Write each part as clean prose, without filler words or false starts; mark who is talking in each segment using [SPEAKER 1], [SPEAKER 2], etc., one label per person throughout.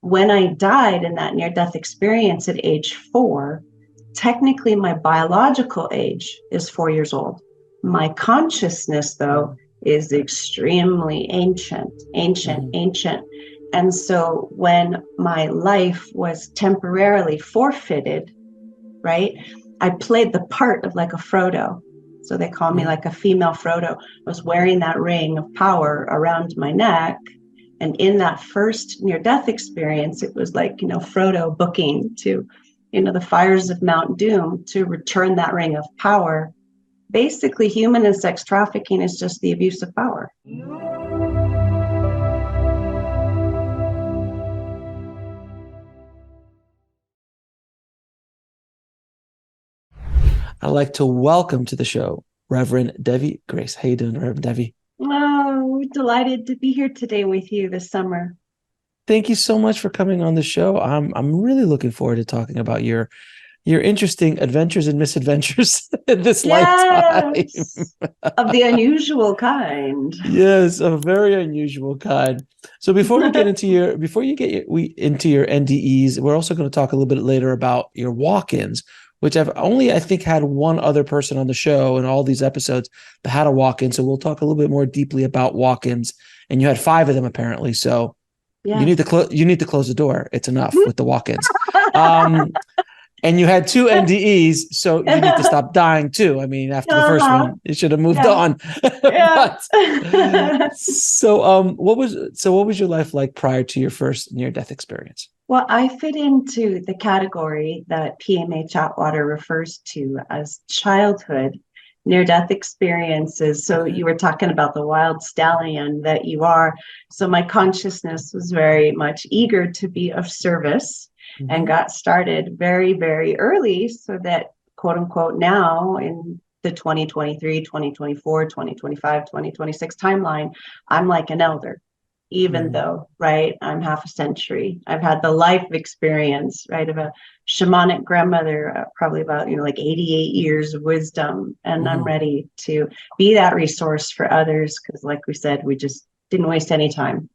[SPEAKER 1] when I died in that near-death experience at age 4, technically my biological age is 4 years old. My consciousness, though, is extremely ancient. And so when my life was temporarily forfeited, right, I played the part of like a Frodo. So they call me like a female Frodo. I was wearing that ring of power around my neck. And in that first near-death experience, it was like, Frodo booking to, the fires of Mount Doom to return that ring of power. Basically, human and sex trafficking is just the abuse of power.
[SPEAKER 2] I'd like to welcome to the show Reverend Devi Grace. How you doing, Reverend Devi?
[SPEAKER 1] Oh, delighted to be here today with you this summer.
[SPEAKER 2] Thank you so much for coming on the show. I'm really looking forward to talking about your interesting adventures and misadventures in this lifetime.
[SPEAKER 1] Yes, of the unusual kind.
[SPEAKER 2] Yes, a very unusual kind. So before we get into into your NDEs, we're also going to talk a little bit later about your walk-ins, which I've only, I think, had one other person on the show in all these episodes that had a walk-in. So we'll talk a little bit more deeply about walk-ins. And you had 5 of them apparently. So
[SPEAKER 1] Yes.
[SPEAKER 2] you need to close the door. It's enough with the walk-ins. And you had 2 NDEs, so you need to stop dying too. I mean, after the first one, you should have moved on.
[SPEAKER 1] Yeah.
[SPEAKER 2] What was your life like prior to your first near-death experience?
[SPEAKER 1] Well, I fit into the category that PMA Chatwater refers to as childhood near-death experiences. So you were talking about the wild stallion that you are. So my consciousness was very much eager to be of service and got started very, very early so that, quote unquote, now in the 2023, 2024, 2025, 2026 timeline, I'm like an elder, even though, right, I'm half a century. I've had the life experience, right, of a shamanic grandmother, probably about, like 88 years of wisdom. And I'm ready to be that resource for others because, like we said, we just didn't waste any time.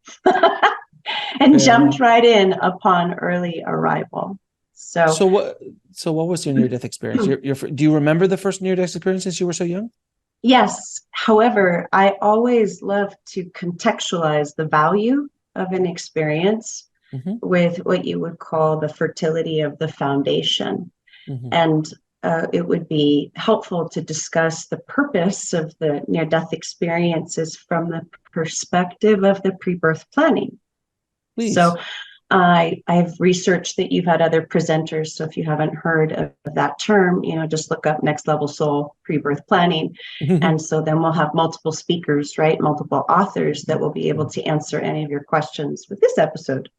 [SPEAKER 1] And jumped right in upon early arrival.
[SPEAKER 2] So what was your near-death experience? Do you remember the first near-death experience since you were so young?
[SPEAKER 1] Yes. However, I always love to contextualize the value of an experience with what you would call the fertility of the foundation. And it would be helpful to discuss the purpose of the near-death experiences from the perspective of the pre-birth planning.
[SPEAKER 2] Please.
[SPEAKER 1] So I've researched that you've had other presenters. So if you haven't heard of that term, just look up Next Level Soul pre-birth planning. And so then we'll have multiple speakers, right? Multiple authors that will be able to answer any of your questions with this episode.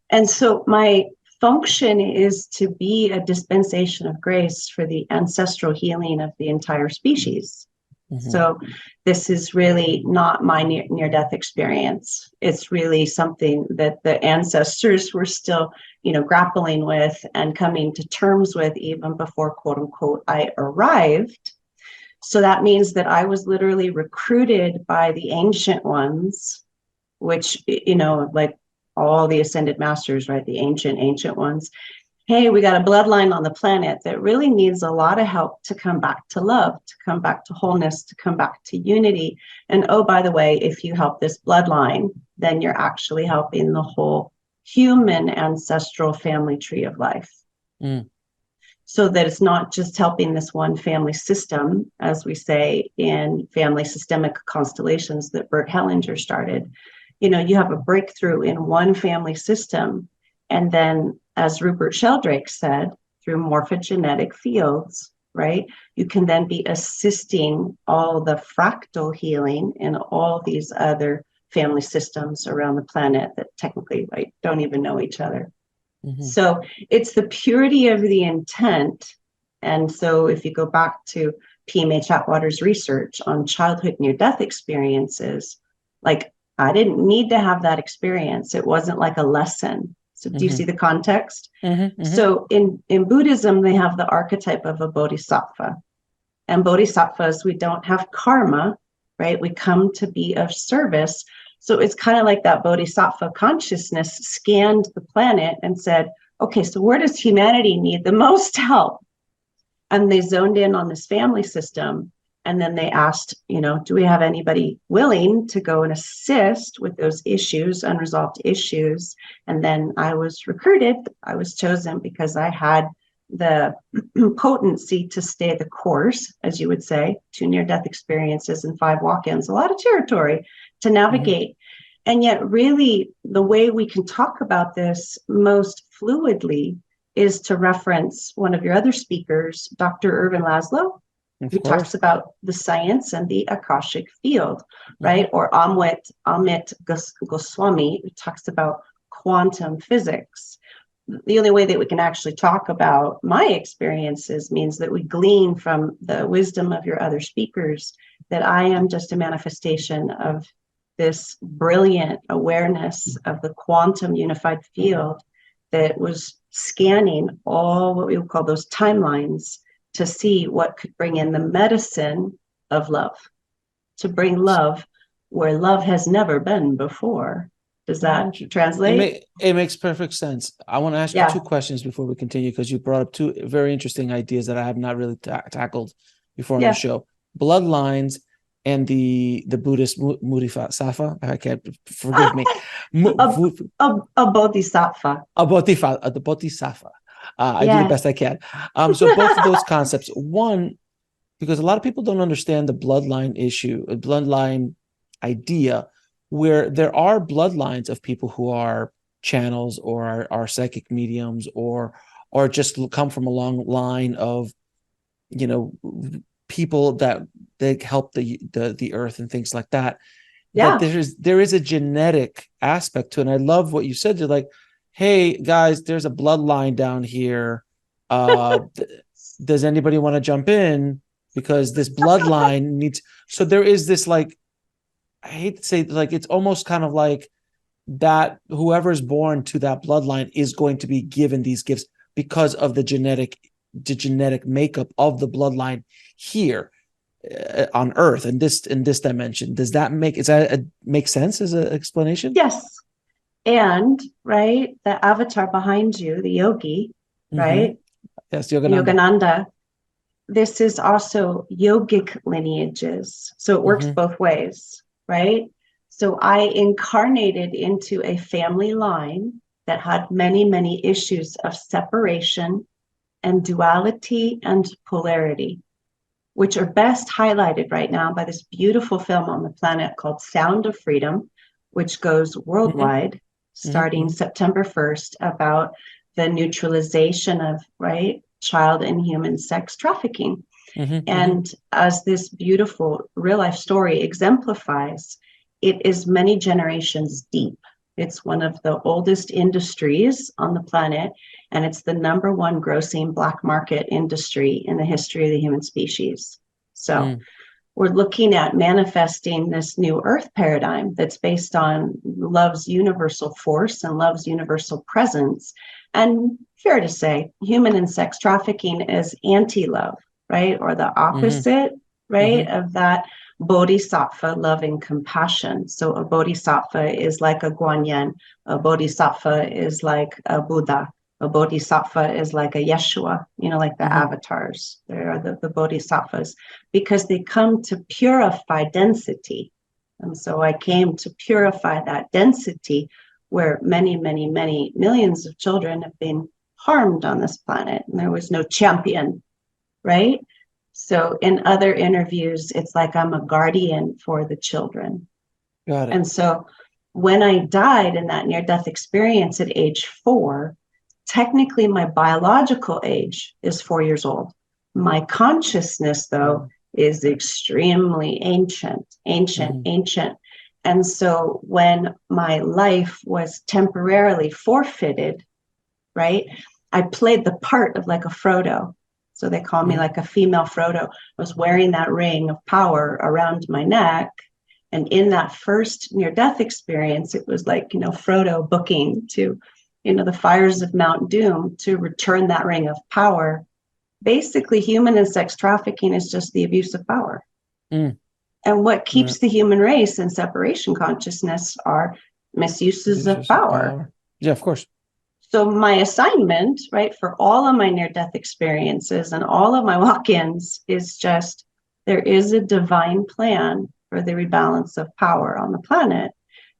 [SPEAKER 1] And so my function is to be a dispensation of grace for the ancestral healing of the entire species. So this is really not my near-death experience. It's really something that the ancestors were still, grappling with and coming to terms with even before, quote unquote, I arrived. So that means that I was literally recruited by the ancient ones, which, like all the ascended masters, right? The ancient ones. Hey, we got a bloodline on the planet that really needs a lot of help to come back to love, to come back to wholeness, to come back to unity. And oh, by the way, if you help this bloodline, then you're actually helping the whole human ancestral family tree of life. So that it's not just helping this one family system, as we say in family systemic constellations that Bert Hellinger started. You have a breakthrough in one family system, and then, as Rupert Sheldrake said, through morphogenetic fields, right, you can then be assisting all the fractal healing in all these other family systems around the planet that technically, right, don't even know each other. So it's the purity of the intent. And so if you go back to PMA Chatwater's research on childhood near-death experiences, like, I didn't need to have that experience. It wasn't like a lesson. So do you see the context? So in Buddhism, they have the archetype of a bodhisattva. And bodhisattvas, we don't have karma, right? We come to be of service. So it's kind of like that bodhisattva consciousness scanned the planet and said, okay, so where does humanity need the most help? And they zoned in on this family system. And then they asked, do we have anybody willing to go and assist with those issues, unresolved issues? And then I was recruited. I was chosen because I had the potency to stay the course, as you would say, 2 near-death experiences and 5 walk-ins, a lot of territory to navigate. Mm-hmm. And yet really the way we can talk about this most fluidly is to reference one of your other speakers, Dr. Ervin Laszlo, who talks about the science and the Akashic field, right? Mm-hmm. Or Amit Goswami, who talks about quantum physics. The only way that we can actually talk about my experiences means that we glean from the wisdom of your other speakers that I am just a manifestation of this brilliant awareness of the quantum unified field that was scanning all what we would call those timelines to see what could bring in the medicine of love, to bring love where love has never been before. Does that translate?
[SPEAKER 2] It makes perfect sense. I want to ask you 2 questions before we continue, because you brought up 2 very interesting ideas that I have not really tackled before on the show. Bloodlines and the Buddhist Bodhisattva. I can't, forgive me.
[SPEAKER 1] A bodhisattva.
[SPEAKER 2] The Bodhisattva. I do the best I can. So both of those concepts. One, because a lot of people don't understand the bloodline issue, a bloodline idea, where there are bloodlines of people who are channels or are psychic mediums or just come from a long line of, people that they help the earth and things like that. Yeah. But there is a genetic aspect to it. And I love what you said. You're like, hey guys, there's a bloodline down here. Does anybody want to jump in? Because this bloodline needs, so there is this, like, I hate to say, like, it's almost kind of like that whoever's born to that bloodline is going to be given these gifts because of the genetic makeup of the bloodline here on Earth in this dimension. Does that make sense as an explanation?
[SPEAKER 1] Yes. And right, the avatar behind you, the yogi, right?
[SPEAKER 2] Yes, Yogananda.
[SPEAKER 1] This is also yogic lineages. So it works both ways, right? So I incarnated into a family line that had many, many issues of separation and duality and polarity, which are best highlighted right now by this beautiful film on the planet called Sound of Freedom, which goes worldwide starting September 1st, about the neutralization of, child and human sex trafficking. And as this beautiful real life story exemplifies, it is many generations deep. It's one of the oldest industries on the planet, and it's the #1 grossing black market industry in the history of the human species. So we're looking at manifesting this new earth paradigm that's based on love's universal force and love's universal presence. And fair to say, human and sex trafficking is anti-love, right? Or the opposite, of that bodhisattva, love and compassion. So a bodhisattva is like a Guanyin, a bodhisattva is like a Buddha, a bodhisattva is like a Yeshua, like the avatars. They are the bodhisattvas, because they come to purify density. And so I came to purify that density where many, many, many millions of children have been harmed on this planet, and there was no champion, right? So in other interviews, it's like I'm a guardian for the children.
[SPEAKER 2] Got it.
[SPEAKER 1] And so when I died in that near-death experience at age 4, technically my biological age is 4 years old. My consciousness, though, is extremely ancient. And so when my life was temporarily forfeited, I played the part of like a Frodo. So they call me like a female Frodo. I was wearing that ring of power around my neck. And in that first near-death experience, it was like, Frodo booking to, the fires of Mount Doom to return that ring of power. Basically, human and sex trafficking is just the abuse of power. And what
[SPEAKER 2] Right.
[SPEAKER 1] keeps the human race in separation consciousness are misuses of
[SPEAKER 2] Uses of
[SPEAKER 1] power.
[SPEAKER 2] Yeah, of course.
[SPEAKER 1] So my assignment, right, for all of my near-death experiences and all of my walk-ins is just there is a divine plan for the rebalance of power on the planet.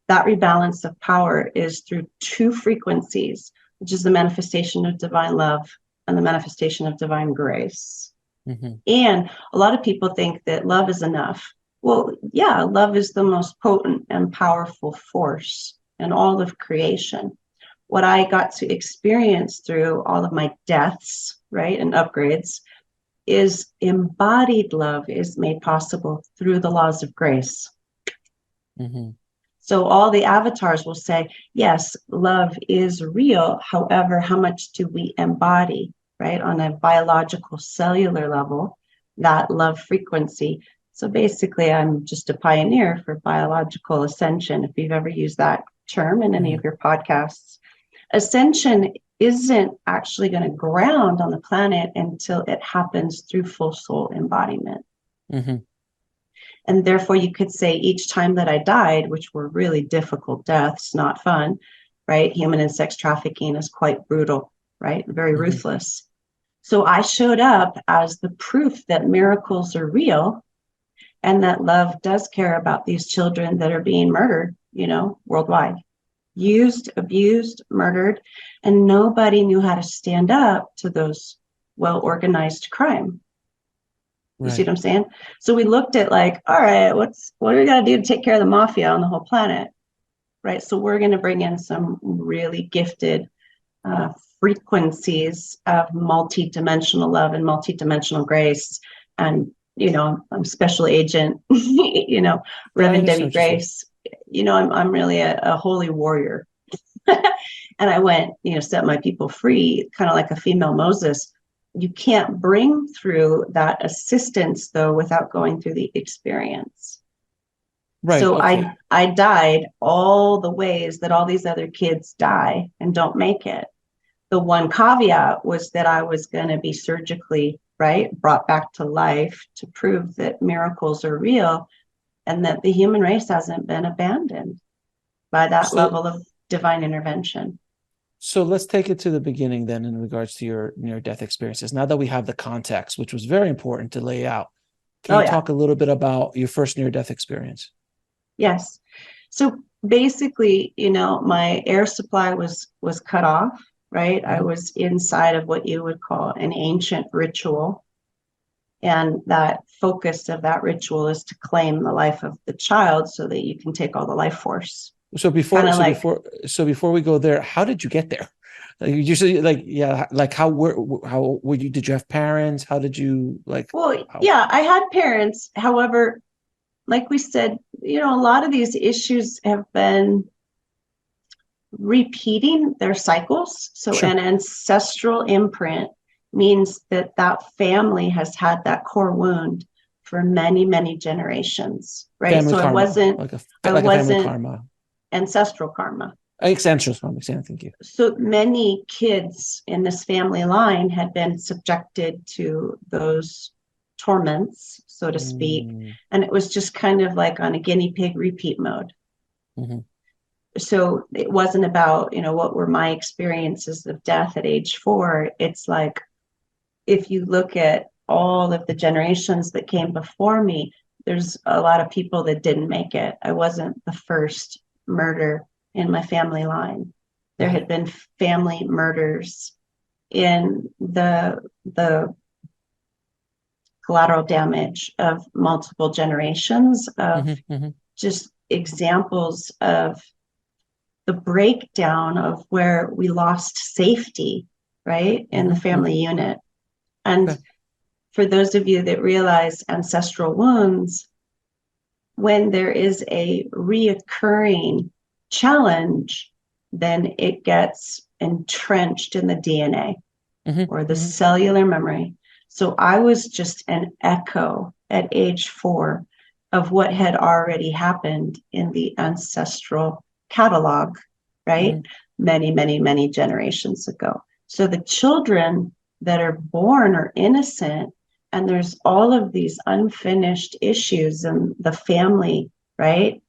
[SPEAKER 1] That rebalance of power is through two frequencies, which is the manifestation of divine love and the manifestation of divine grace.
[SPEAKER 2] Mm-hmm.
[SPEAKER 1] And a lot of people think that love is enough. Well, yeah, love is the most potent and powerful force in all of creation. What I got to experience through all of my deaths, right, and upgrades is embodied love is made possible through the laws of grace.
[SPEAKER 2] Mm-hmm.
[SPEAKER 1] So all the avatars will say, yes, love is real. However, how much do we embody, right, on a biological cellular level, that love frequency? So basically, I'm just a pioneer for biological ascension, if you've ever used that term in any of your podcasts. Ascension isn't actually going to ground on the planet until it happens through full soul embodiment.
[SPEAKER 2] Mm-hmm.
[SPEAKER 1] And therefore, you could say each time that I died, which were really difficult deaths, not fun, right? Human and sex trafficking is quite brutal, right? Very ruthless. So I showed up as the proof that miracles are real and that love does care about these children that are being murdered, worldwide. Used, abused, murdered, and nobody knew how to stand up to those well-organized crime. You see what I'm saying? So we looked at like, all right, what do we got to do to take care of the mafia on the whole planet? Right. So we're going to bring in some really gifted frequencies of multi-dimensional love and multi-dimensional grace. And, I'm special agent, Reverend Debbie Grace. I'm really a holy warrior. And I went, set my people free, kind of like a female Moses. You can't bring through that assistance, though, without going through the experience.
[SPEAKER 2] Right.
[SPEAKER 1] So
[SPEAKER 2] okay.
[SPEAKER 1] I died all the ways that all these other kids die and don't make it. The one caveat was that I was going to be surgically, brought back to life to prove that miracles are real and that the human race hasn't been abandoned by that level of divine intervention.
[SPEAKER 2] So let's take it to the beginning then in regards to your near-death experiences. Now that we have the context, which was very important to lay out, can you talk a little bit about your first near-death experience?
[SPEAKER 1] Yes. So basically, my air supply was cut off, right? Mm-hmm. I was inside of what you would call an ancient ritual. And that focus of that ritual is to claim the life of the child so that you can take all the life force.
[SPEAKER 2] So before we go there, how did you get there? How were you? Did you have parents? How did you
[SPEAKER 1] I had parents. However, like we said, a lot of these issues have been repeating their cycles. So an ancestral imprint means that family has had that core wound for many, many generations, right?
[SPEAKER 2] Family
[SPEAKER 1] so
[SPEAKER 2] karma,
[SPEAKER 1] I wasn't
[SPEAKER 2] family karma.
[SPEAKER 1] Ancestral karma.
[SPEAKER 2] Ancestral karma, thank you.
[SPEAKER 1] So many kids in this family line had been subjected to those torments, so to speak. And it was just kind of like on a guinea pig repeat mode. Mm-hmm. So it wasn't about, what were my experiences of death at age 4. It's like, if you look at all of the generations that came before me, there's a lot of people that didn't make it. I wasn't the first murder in my family line. There had been family murders in the collateral damage of multiple generations of just examples of the breakdown of where we lost safety, right, in the family unit. And for those of you that realize ancestral wounds, when there is a reoccurring challenge, then it gets entrenched in the DNA or the cellular memory. So I was just an echo at age 4 of what had already happened in the ancestral catalog, right? Many, many, many generations ago. So the children that are born are innocent And there's all of these unfinished issues in the family, right?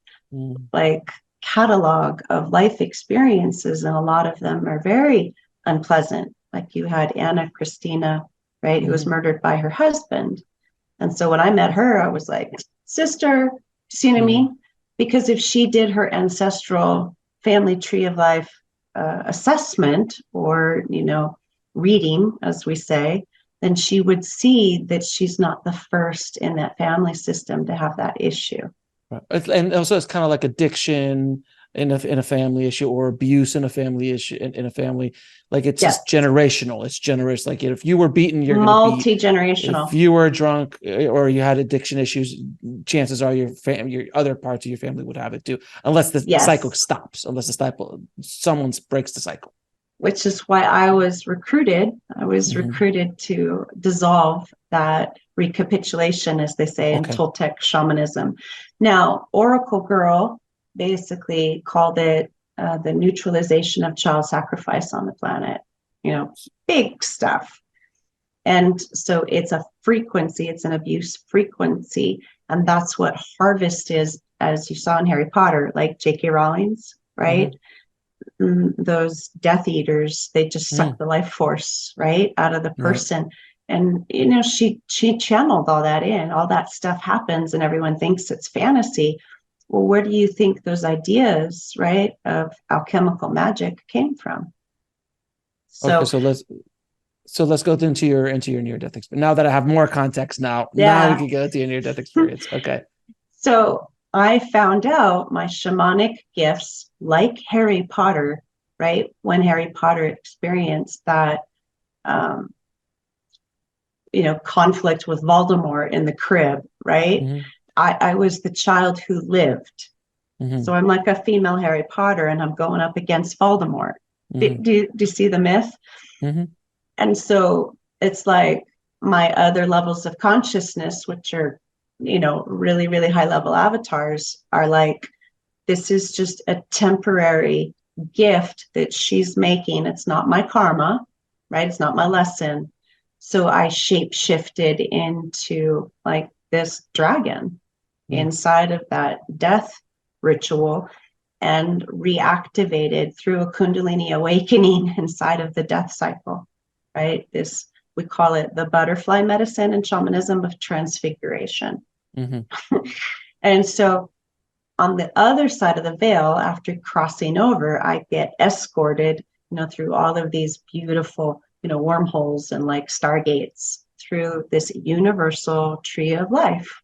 [SPEAKER 1] Like catalog of life experiences, and a lot of them are very unpleasant. Like you had Anna Christina, right, who was murdered by her husband. And so when I met her, I was like, sister, see what I mean? Because if she did her ancestral family tree of life assessment, or, reading, as we say, then she would see that she's not the first in that family system to have that issue.
[SPEAKER 2] Right. And also it's kind of like addiction in a family issue, or abuse in a family issue in a family. Like it's just generational. It's generous. Like if you were beaten, you're going to beat.
[SPEAKER 1] Multi-generational.
[SPEAKER 2] If you were drunk or you had addiction issues, chances are your other parts of your family would have it too, unless the cycle stops, unless someone breaks the cycle.
[SPEAKER 1] Which is why I was recruited. I was recruited to dissolve that recapitulation, as they say, in Toltec shamanism. Now, Oracle Girl basically called it the neutralization of child sacrifice on the planet. Big stuff. And so it's a frequency, it's an abuse frequency. And that's what harvest is, as you saw in Harry Potter, like J.K. Rowling's, right? Those Death Eaters, they just suck the life force right out of the person. And she channeled all that in. All that stuff happens and everyone thinks it's fantasy. Well, where do you think those ideas, right, of alchemical magic came from?
[SPEAKER 2] So let's go into your near-death experience. Now that I have more context, now we can go to your near-death experience. Okay.
[SPEAKER 1] So I found out my shamanic gifts, like Harry Potter, right? When Harry Potter experienced that, conflict with Voldemort in the crib, right? I was the child who lived. So I'm like a female Harry Potter, and I'm going up against Voldemort. Do you see the myth? And so it's like my other levels of consciousness, which are, really, really high level avatars, are like, this is just a temporary gift that she's making. It's not my karma, right? It's not my lesson. So I shape shifted into like this dragon inside of that death ritual, and reactivated through a Kundalini awakening inside of the death cycle, right? We call it the butterfly medicine in shamanism of transfiguration. And so on the other side of the veil, after crossing over, I get escorted, through all of these beautiful, wormholes and like stargates through this universal tree of life.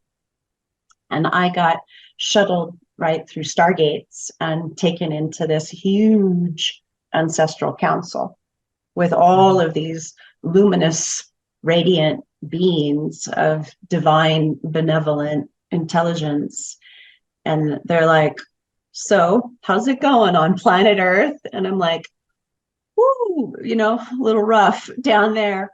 [SPEAKER 1] And I got shuttled right through stargates and taken into this huge ancestral council with all of these luminous, radiant beings of divine, benevolent intelligence. And they're like, so how's it going on planet Earth? And I'm like, woo, a little rough down there.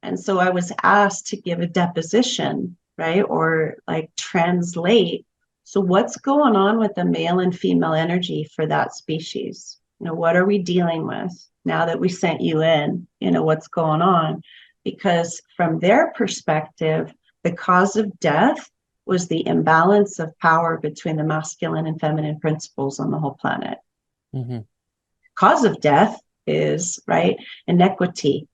[SPEAKER 1] And so I was asked to give a deposition, right? Or like translate. So what's going on with the male and female energy for that species? What are we dealing with now that we sent you in? What's going on? Because from their perspective, the cause of death was the imbalance of power between the masculine and feminine principles on the whole planet. Cause of death is, right, inequity.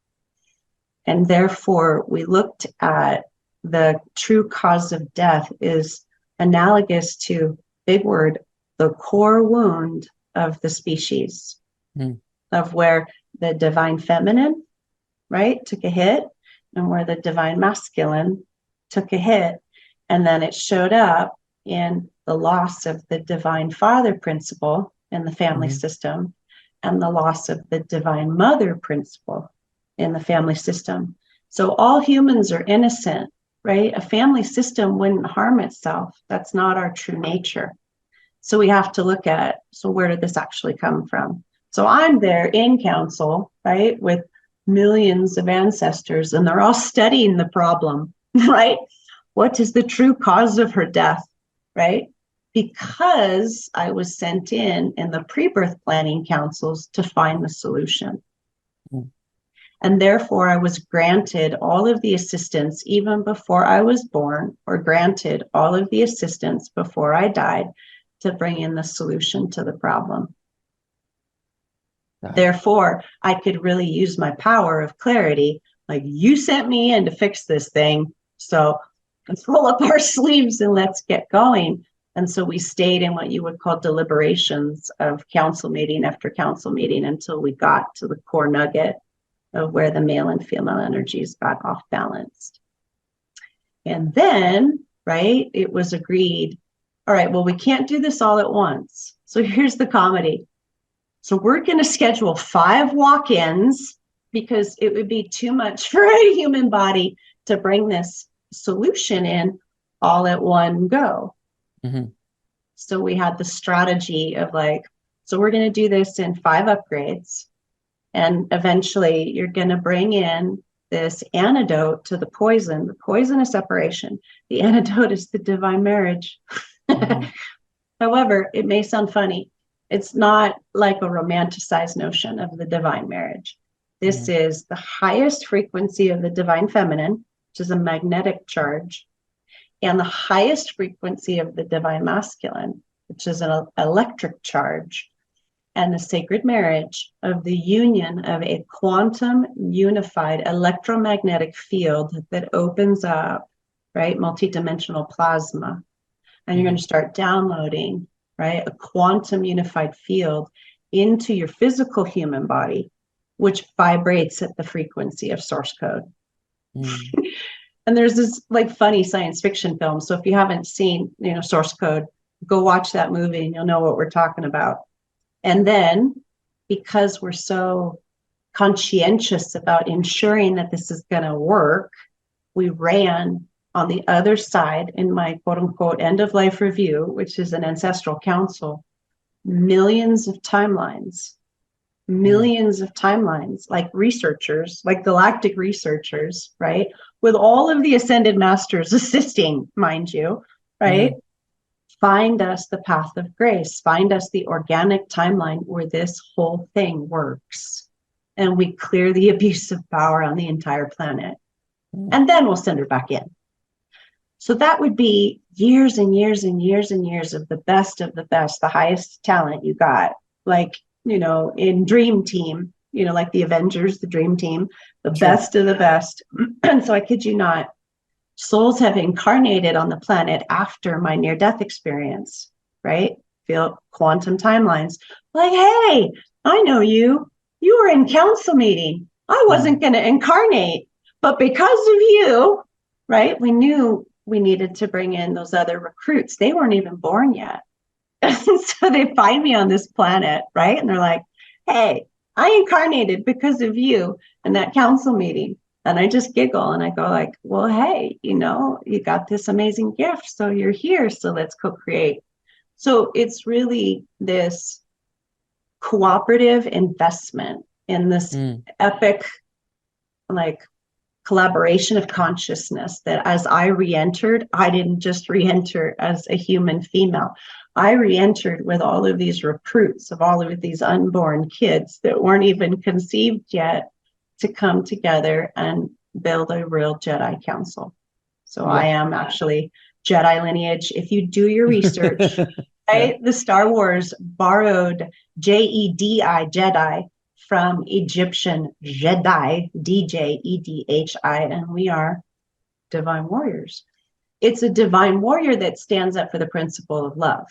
[SPEAKER 1] And therefore, we looked at the true cause of death is analogous to, big word, the core wound of the species, of where the divine feminine, right, took a hit, and where the divine masculine took a hit. And then it showed up in the loss of the divine father principle in the family system, and the loss of the divine mother principle in the family system. So all humans are innocent, right? A family system wouldn't harm itself. That's not our true nature. So we have to look at, so where did this actually come from? So I'm there in council, right, with millions of ancestors, and they're all studying the problem, right? What is the true cause of her death, right? Because I was sent in the pre-birth planning councils to find the solution. And therefore, I was granted all of the assistance even before I was born, or granted all of the assistance before I died to bring in the solution to the problem. Therefore, I could really use my power of clarity. Like, you sent me in to fix this thing, so let's roll up our sleeves and let's get going. And so we stayed in what you would call deliberations of council meeting after council meeting until we got to the core nugget of where the male and female energies got off balanced. And then, right, it was agreed, all right, well, we can't do this all at once. So here's the comedy. So we're going to schedule 5 walk-ins because it would be too much for a human body to bring this solution in all at one go. Mm-hmm. So we had the strategy of like, so we're going to do this in 5 upgrades. And eventually you're going to bring in this antidote to the poison. The poison is separation. The antidote is the divine marriage. Mm-hmm. However, it may sound funny. It's not like a romanticized notion of the divine marriage. This is the highest frequency of the divine feminine, which is a magnetic charge, and the highest frequency of the divine masculine, which is an electric charge, and the sacred marriage of the union of a quantum unified electromagnetic field that opens up, right, multidimensional plasma. And you're going to start downloading, right, a quantum unified field into your physical human body, which vibrates at the frequency of source code. And there's this like funny science fiction film. So if you haven't seen, source code, go watch that movie and you'll know what we're talking about. And then because we're so conscientious about ensuring that this is going to work, we ran on the other side in my quote unquote end of life review, which is an ancestral council, millions of timelines, like researchers, like galactic researchers, right? With all of the ascended masters assisting, mind you, right? Find us the path of grace, find us the organic timeline where this whole thing works. And we clear the abuse of power on the entire planet. And then we'll send her back in. So that would be years and years and years and years of the best, the highest talent you got. Like, in Dream Team, like the Avengers, the Dream Team, the best of the best. And so I kid you not, souls have incarnated on the planet after my near-death experience, right? Feel quantum timelines. Like, hey, I know you. You were in council meeting. I wasn't going to incarnate, but because of you, right? We knew we needed to bring in those other recruits. They weren't even born yet. So they find me on this planet, right? And they're like, hey, I incarnated because of you in that council meeting. And I just giggle and I go like, well, hey, you got this amazing gift. So you're here. So let's co-create. So it's really this cooperative investment in this epic, like, collaboration of consciousness that as I re-entered, I didn't just re-enter as a human female. I re-entered with all of these recruits of all of these unborn kids that weren't even conceived yet to come together and build a real Jedi council. So I am actually Jedi lineage. If you do your research, right, the Star Wars borrowed Jedi, Jedi, from Egyptian Jedi, D-J-E-D-H-I, and we are divine warriors. It's a divine warrior that stands up for the principle of love,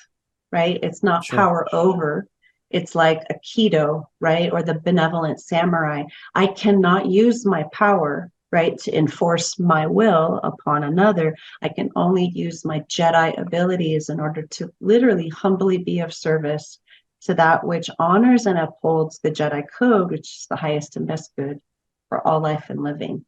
[SPEAKER 1] right? It's not power over. It's like a Keto, right? Or the benevolent samurai. I cannot use my power, right, to enforce my will upon another. I can only use my Jedi abilities in order to literally humbly be of service to that which honors and upholds the Jedi code, which is the highest and best good for all life and living.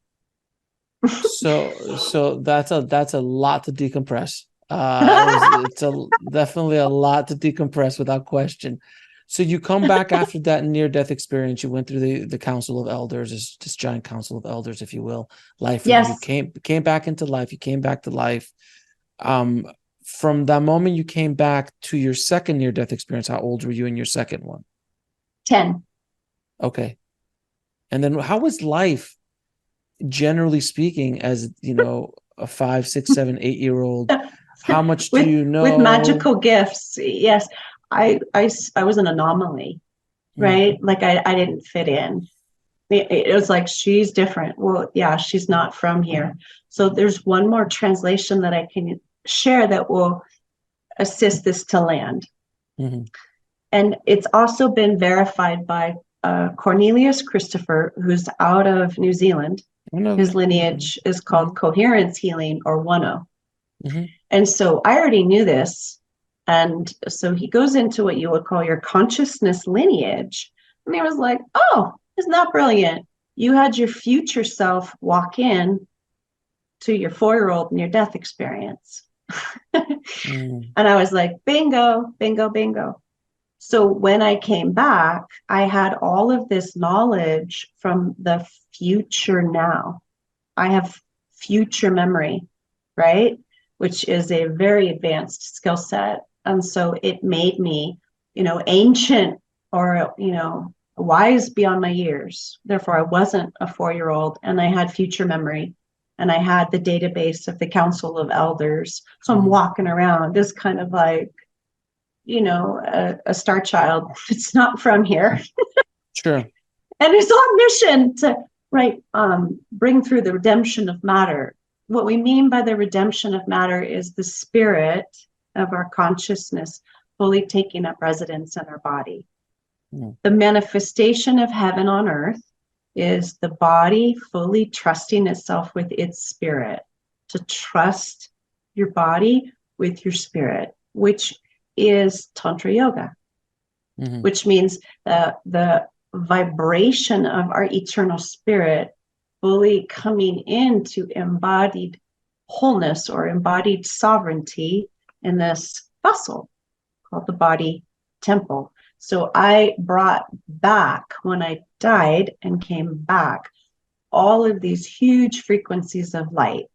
[SPEAKER 2] So that's a lot to decompress. It's definitely a lot to decompress without question. So you come back after that near-death experience. You went through the Council of Elders, this giant Council of Elders, if you will. Life.
[SPEAKER 1] Yes.
[SPEAKER 2] You came back into life. You came back to life. From that moment you came back to your second near-death experience, how old were you in your second one?
[SPEAKER 1] 10.
[SPEAKER 2] Okay. And then how was life, generally speaking, as a 5, 6, 7, 8-year-old? How much do
[SPEAKER 1] with
[SPEAKER 2] you know?
[SPEAKER 1] with magical gifts. Yes, I was an anomaly, right? Like I didn't fit in. It was like, she's different. Well, yeah, she's not from here. So there's one more translation that I can share that will assist this to land.
[SPEAKER 2] Mm-hmm.
[SPEAKER 1] And it's also been verified by Cornelius Christopher, who's out of New Zealand. His lineage is called Coherence Healing, or Wano.
[SPEAKER 2] Mm-hmm.
[SPEAKER 1] And so I already knew this. And so he goes into what you would call your consciousness lineage. And he was like, oh, isn't that brilliant? You had your future self walk in to your 4-year-old near death experience. And I was like, bingo, bingo, bingo. So when I came back, I had all of this knowledge from the future now. I have future memory, right? Which is a very advanced skill set. And so it made me, ancient, or, wise beyond my years. Therefore, I wasn't a 4-year-old, and I had future memory, and I had the database of the Council of Elders. So I'm walking around just kind of like, a star child. It's not from here.
[SPEAKER 2] Sure.
[SPEAKER 1] And it's on mission to bring through the redemption of matter. What we mean by the redemption of matter is the spirit of our consciousness fully taking up residence in our body. The manifestation of heaven on earth is the body fully trusting itself with its spirit. To trust your body with your spirit, which is Tantra Yoga, which means the vibration of our eternal spirit fully coming into embodied wholeness or embodied sovereignty in this vessel called the body temple. So I brought back, when I died and came back, all of these huge frequencies of light.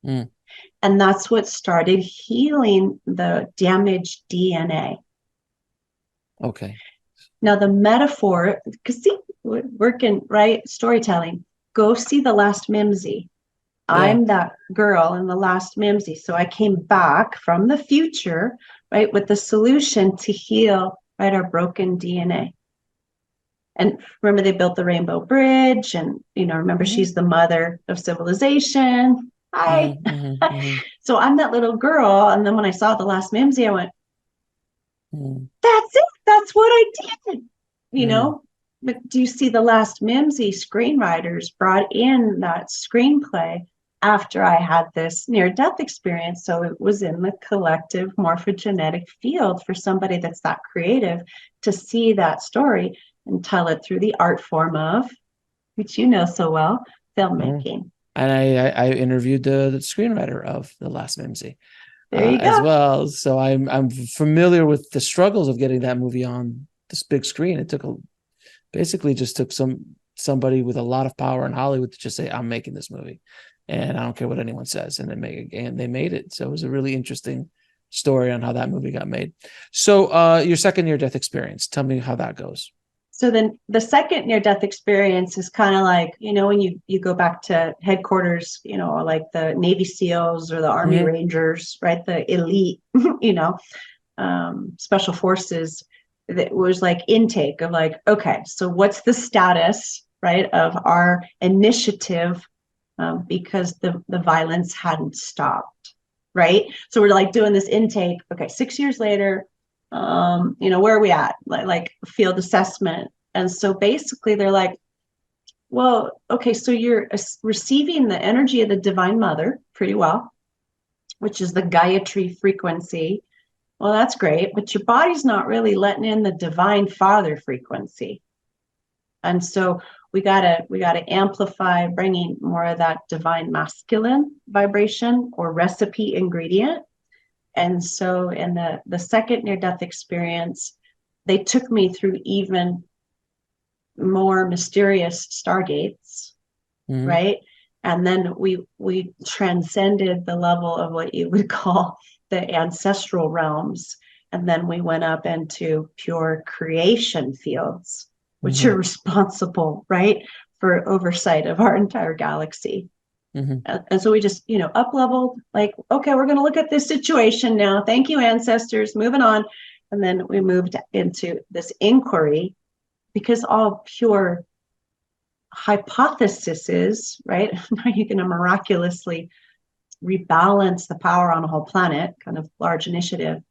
[SPEAKER 1] And that's what started healing the damaged DNA.
[SPEAKER 2] Okay.
[SPEAKER 1] Now the metaphor, because see, working, right? Storytelling. Go see The Last Mimsy. Yeah. I'm that girl in The Last Mimsy. So I came back from the future, right, with the solution to heal, right, our broken DNA. And remember, they built the Rainbow Bridge, and, remember, she's the mother of civilization. Hi. So I'm that little girl. And then when I saw The Last Mimsy, I went, that's it. That's what I did. But do you see The Last Mimsy screenwriters brought in that screenplay after I had this near-death experience? So it was in the collective morphogenetic field for somebody that's that creative to see that story and tell it through the art form of, which you know so well, filmmaking.
[SPEAKER 2] And I interviewed the screenwriter of The Last Mimsy
[SPEAKER 1] as
[SPEAKER 2] well. So I'm familiar with the struggles of getting that movie on this big screen. It took basically just took somebody with a lot of power in Hollywood to just say, I'm making this movie, and I don't care what anyone says. And they made it. So it was a really interesting story on how that movie got made. So your second near-death experience, tell me how that goes.
[SPEAKER 1] So then the second near-death experience is kind of like, when you go back to headquarters, like the Navy SEALs or the Army Rangers, right? The elite, special forces. That was like intake of like, okay, so what's the status, right, of our initiative, because the violence hadn't stopped, right? So we're like doing this intake. Okay, 6 years later, where are we at? Like field assessment. And so basically they're like, well, okay, so you're receiving the energy of the Divine Mother pretty well, which is the Gayatri frequency. Well, that's great, but your body's not really letting in the Divine Father frequency. And so we gotta amplify, bringing more of that divine masculine vibration or recipe ingredient. And so in the second near-death experience, they took me through even more mysterious stargates, right? And then we transcended the level of what you would call the ancestral realms. And then we went up into pure creation fields. which are responsible, right, for oversight of our entire galaxy. And so we just, up leveled, like, okay, we're going to look at this situation now. Thank you, ancestors, moving on. And then we moved into this inquiry, because all pure hypotheses, right? Are you going to miraculously rebalance the power on a whole planet, kind of large initiative?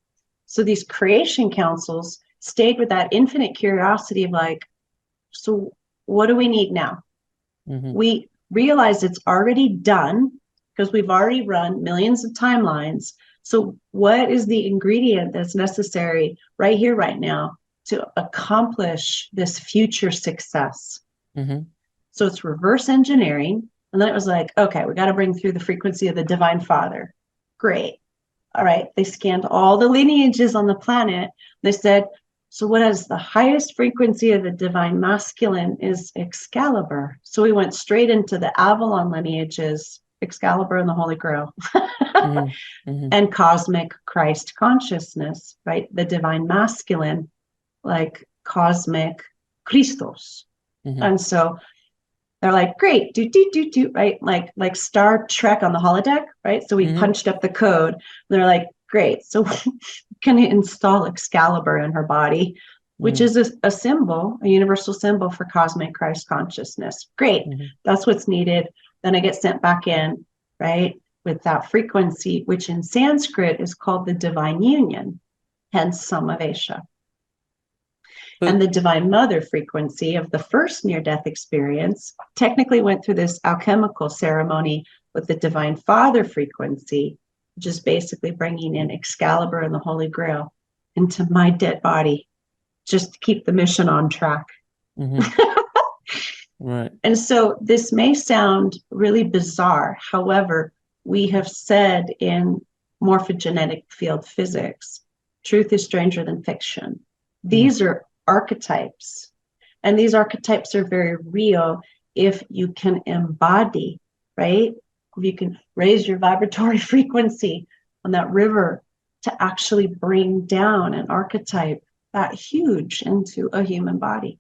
[SPEAKER 1] So these creation councils stayed with that infinite curiosity of like, so what do we need now? We realize it's already done because we've already run millions of timelines. So what is the ingredient that's necessary right here, right now, to accomplish this future success? So it's reverse engineering. And then it was like, okay, we got to bring through the frequency of the Divine Father. Great. All right. They scanned all the lineages on the planet. They said, so what is the highest frequency of the Divine Masculine is Excalibur. So we went straight into the Avalon lineages, Excalibur and the Holy Grail, and cosmic Christ consciousness, right? The Divine Masculine, like cosmic Christos. And so they're like, great, right? Like Star Trek on the holodeck, right? So we punched up the code. And they're like, great. So can install Excalibur in her body, which is a symbol, a universal symbol for cosmic Christ consciousness. Great. That's what's needed. Then I get sent back in, right? With that frequency, which in Sanskrit is called the divine union, hence Samavesha. And the Divine Mother frequency of the first near-death experience technically went through this alchemical ceremony with the Divine Father frequency, which is basically bringing in Excalibur and the Holy Grail into my dead body, just to keep the mission on track.
[SPEAKER 2] Right.
[SPEAKER 1] And so this may sound really bizarre. However, we have said in morphogenetic field physics, truth is stranger than fiction. These are archetypes, and these archetypes are very real if you can embody, right? If you can raise your vibratory frequency on that river to actually bring down an archetype that huge into a human body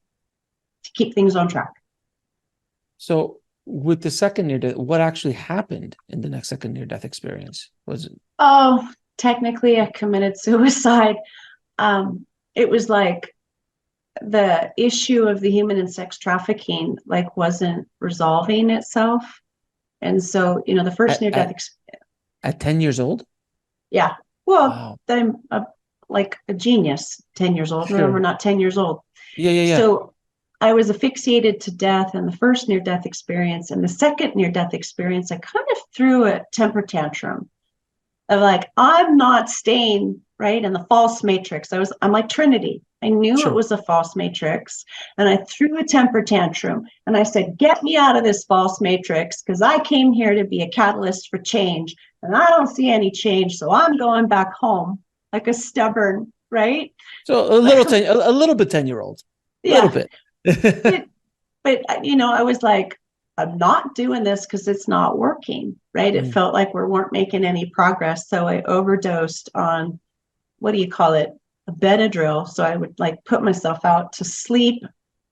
[SPEAKER 1] to keep things on track.
[SPEAKER 2] So with the second near death, what actually happened in the next second near death experience? Was it?
[SPEAKER 1] Oh, technically I committed suicide. It was like the issue of the human and sex trafficking like wasn't resolving itself. And so, the first near death
[SPEAKER 2] at 10 years old?
[SPEAKER 1] Yeah. Well,
[SPEAKER 2] Wow.
[SPEAKER 1] I'm like a genius, 10 years old. Remember, we're not 10 years old.
[SPEAKER 2] Yeah.
[SPEAKER 1] So I was asphyxiated to death in the first near death experience. And the second near death experience, I kind of threw a temper tantrum of like, I'm not staying right in the false matrix. I'm like Trinity. I knew it was a false matrix, and I threw a temper tantrum and I said, get me out of this false matrix, because I came here to be a catalyst for change and I don't see any change. So I'm going back home like a stubborn, right?
[SPEAKER 2] So a little bit 10-year-old, a little bit.
[SPEAKER 1] but I was like, I'm not doing this because it's not working, right? It felt like we weren't making any progress. So I overdosed on, what do you call it? A Benadryl. So I would like put myself out to sleep,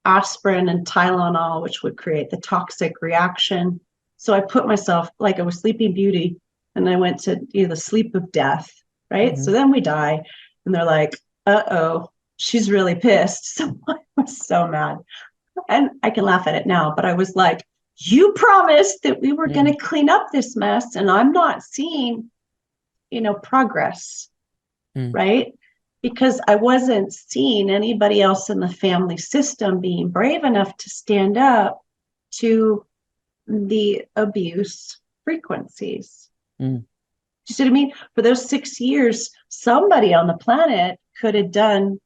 [SPEAKER 1] aspirin and Tylenol, which would create the toxic reaction. So I put myself like I was Sleeping Beauty, and I went to the sleep of death, right? So then we die, and they're like, uh-oh, she's really pissed. So I was so mad. And I can laugh at it now, but I was like, you promised that we were going to clean up this mess, and I'm not seeing, progress, right? Because I wasn't seeing anybody else in the family system being brave enough to stand up to the abuse frequencies. You see what I mean? For those 6 years, somebody on the planet could have done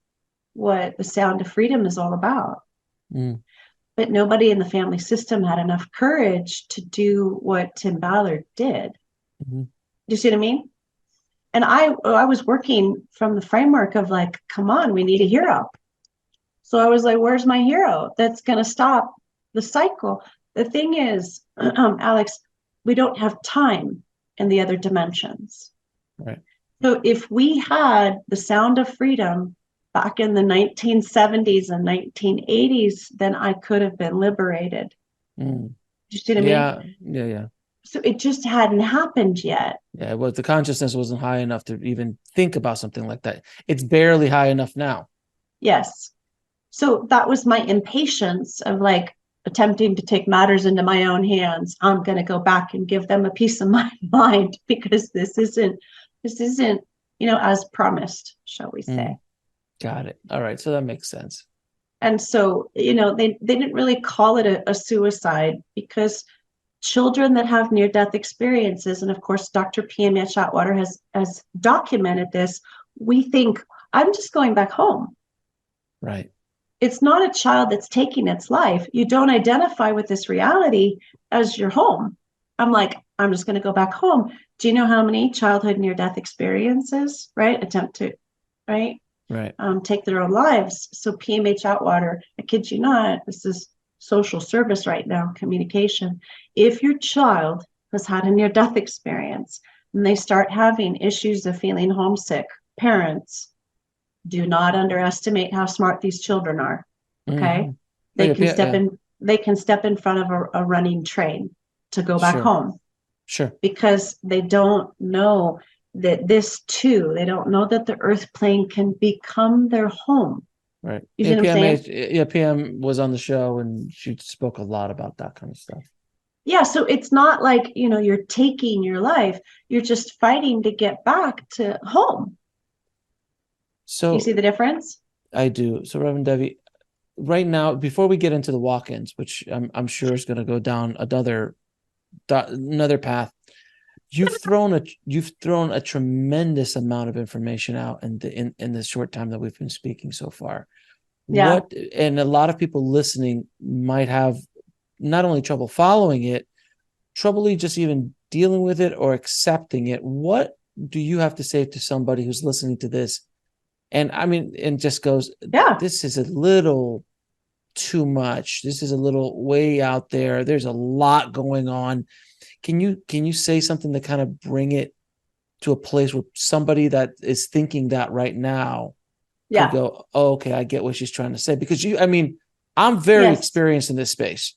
[SPEAKER 1] what the Sound of Freedom is all about. But nobody in the family system had enough courage to do what Tim Ballard did. Do you see what I mean? And I was working from the framework of like, come on, we need a hero. So I was like, where's my hero that's going to stop the cycle? The thing is, Alex, we don't have time in the other dimensions.
[SPEAKER 2] Right.
[SPEAKER 1] So if we had the Sound of Freedom back in the 1970s and 1980s, then I could have been liberated.
[SPEAKER 2] Mm.
[SPEAKER 1] You see what I mean?
[SPEAKER 2] Yeah.
[SPEAKER 1] So it just hadn't happened yet.
[SPEAKER 2] Yeah, well, the consciousness wasn't high enough to even think about something like that. It's barely high enough now.
[SPEAKER 1] Yes. So that was my impatience of like attempting to take matters into my own hands. I'm going to go back and give them a piece of my mind because this isn't, as promised, shall we say.
[SPEAKER 2] Got it. All right. So that makes sense.
[SPEAKER 1] And so, they didn't really call it a suicide because children that have near-death experiences, and of course, Dr. P.M. Atwater has documented this, we think, I'm just going back home.
[SPEAKER 2] Right.
[SPEAKER 1] It's not a child that's taking its life. You don't identify with this reality as your home. I'm like, I'm just going to go back home. Do you know how many childhood near-death experiences, right, attempt to, right, take their own lives? So PMH Atwater, I kid you not, this is social service right now, communication. If your child has had a near-death experience and they start having issues of feeling homesick, parents, do not underestimate how smart these children are. Okay. They can step in front of a running train to go back home.
[SPEAKER 2] Sure.
[SPEAKER 1] Because they don't know that they don't know that the earth plane can become their home.
[SPEAKER 2] Right.
[SPEAKER 1] You see what I'm saying?
[SPEAKER 2] PM was on the show and she spoke a lot about that kind of stuff.
[SPEAKER 1] Yeah. So it's not like, you're taking your life. You're just fighting to get back to home. So you see the difference?
[SPEAKER 2] I do. So Reverend Devi, right now, before we get into the walk-ins, which I'm sure is going to go down another path, you've thrown a tremendous amount of information out in the short time that we've been speaking so far. Yeah. And a lot of people listening might have not only trouble following it, trouble just even dealing with it or accepting it. What do you have to say to somebody who's listening to this? And I mean, and just goes, yeah, this is a little too much. This is a little way out there. There's a lot going on. Can you say something to kind of bring it to a place where somebody that is thinking that right now could go, oh, okay, I get what she's trying to say? Because I'm very experienced in this space.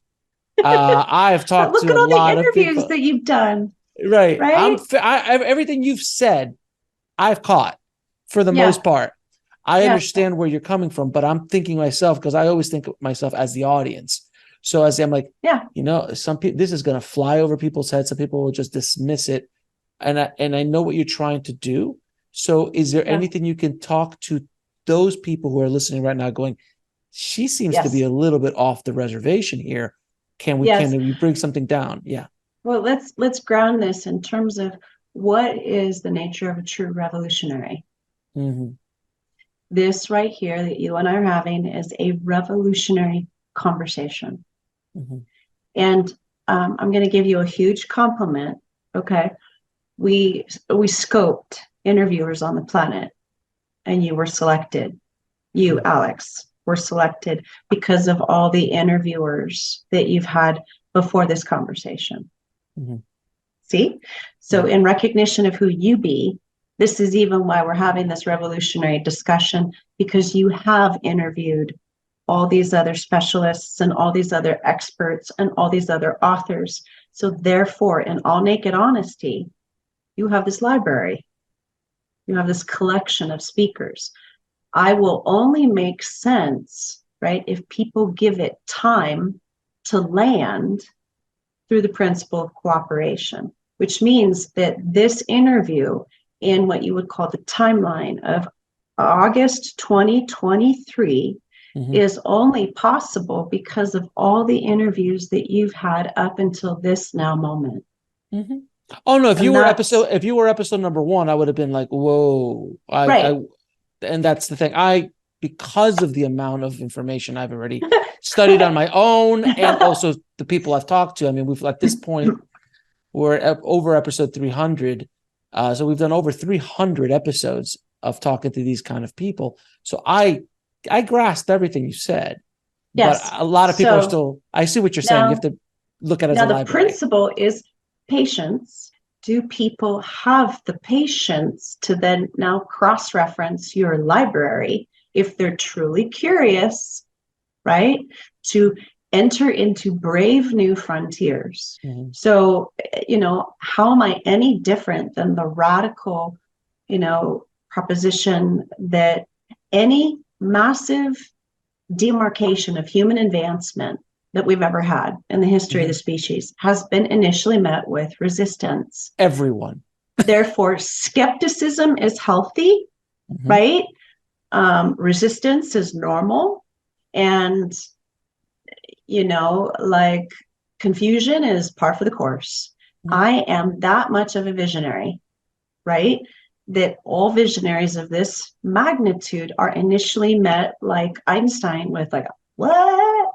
[SPEAKER 2] I've talked to a lot of people. Look at all the interviews
[SPEAKER 1] that you've done.
[SPEAKER 2] Right. Everything you've said, I've caught for the most part. I understand where you're coming from, but I'm thinking myself, because I always think of myself as the audience. So as I'm like, some people, this is going to fly over people's heads. Some people will just dismiss it. And I know what you're trying to do. So is there anything you can talk to those people who are listening right now going, she seems to be a little bit off the reservation here. Can we bring something down? Yeah.
[SPEAKER 1] Well, let's ground this in terms of what is the nature of a true revolutionary.
[SPEAKER 2] Mm-hmm.
[SPEAKER 1] This right here that you and I are having is a revolutionary conversation.
[SPEAKER 2] Mm-hmm.
[SPEAKER 1] And I'm going to give you a huge compliment. Okay. We scoped interviewers on the planet and you were selected. You, Alex, were selected because of all the interviewers that you've had before this conversation.
[SPEAKER 2] Mm-hmm.
[SPEAKER 1] See? So in recognition of who you be, this is even why we're having this revolutionary discussion, because you have interviewed all these other specialists and all these other experts and all these other authors. So therefore, in all naked honesty, you have this library. You have this collection of speakers. I will only make sense, right, if people give it time to land through the principle of cooperation, which means that this interview in what you would call the timeline of August 2023 is only possible because of all the interviews that you've had up until this now moment.
[SPEAKER 2] Mm-hmm. Oh no! If you were episode number 1, I would have been like, "Whoa!" And that's the thing. Because of the amount of information I've already studied on my own, and also the people I've talked to. I mean, we've at this point we're over episode 300. So we've done over 300 episodes of talking to these kind of people. So I grasped everything you said. Yes. But a lot of people are still, I see what you're saying. You have to look at it as a library. Now the
[SPEAKER 1] principle is patience. Do people have the patience to then now cross-reference your library if they're truly curious, right, to enter into brave new frontiers.
[SPEAKER 2] Mm-hmm.
[SPEAKER 1] So, how am I any different than the radical, proposition that any massive demarcation of human advancement that we've ever had in the history of the species has been initially met with resistance?
[SPEAKER 2] Everyone.
[SPEAKER 1] Therefore, skepticism is healthy, right? Resistance is normal. And, like confusion is par for the course. I am that much of a visionary, right? That all visionaries of this magnitude are initially met like Einstein with like, what?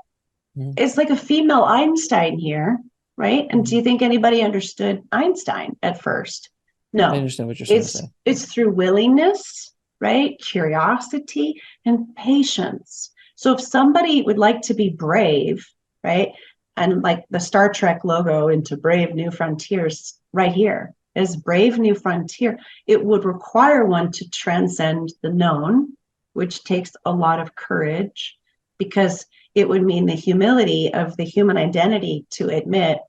[SPEAKER 1] It's like a female Einstein here, right? And do you think anybody understood Einstein at first? No.
[SPEAKER 2] I understand what you're trying to say.
[SPEAKER 1] It's through willingness, right? Curiosity and patience. So if somebody would like to be brave, right? And like the Star Trek logo into Brave New Frontiers right here is Brave New Frontier. It would require one to transcend the known, which takes a lot of courage, because it would mean the humility of the human identity to admit,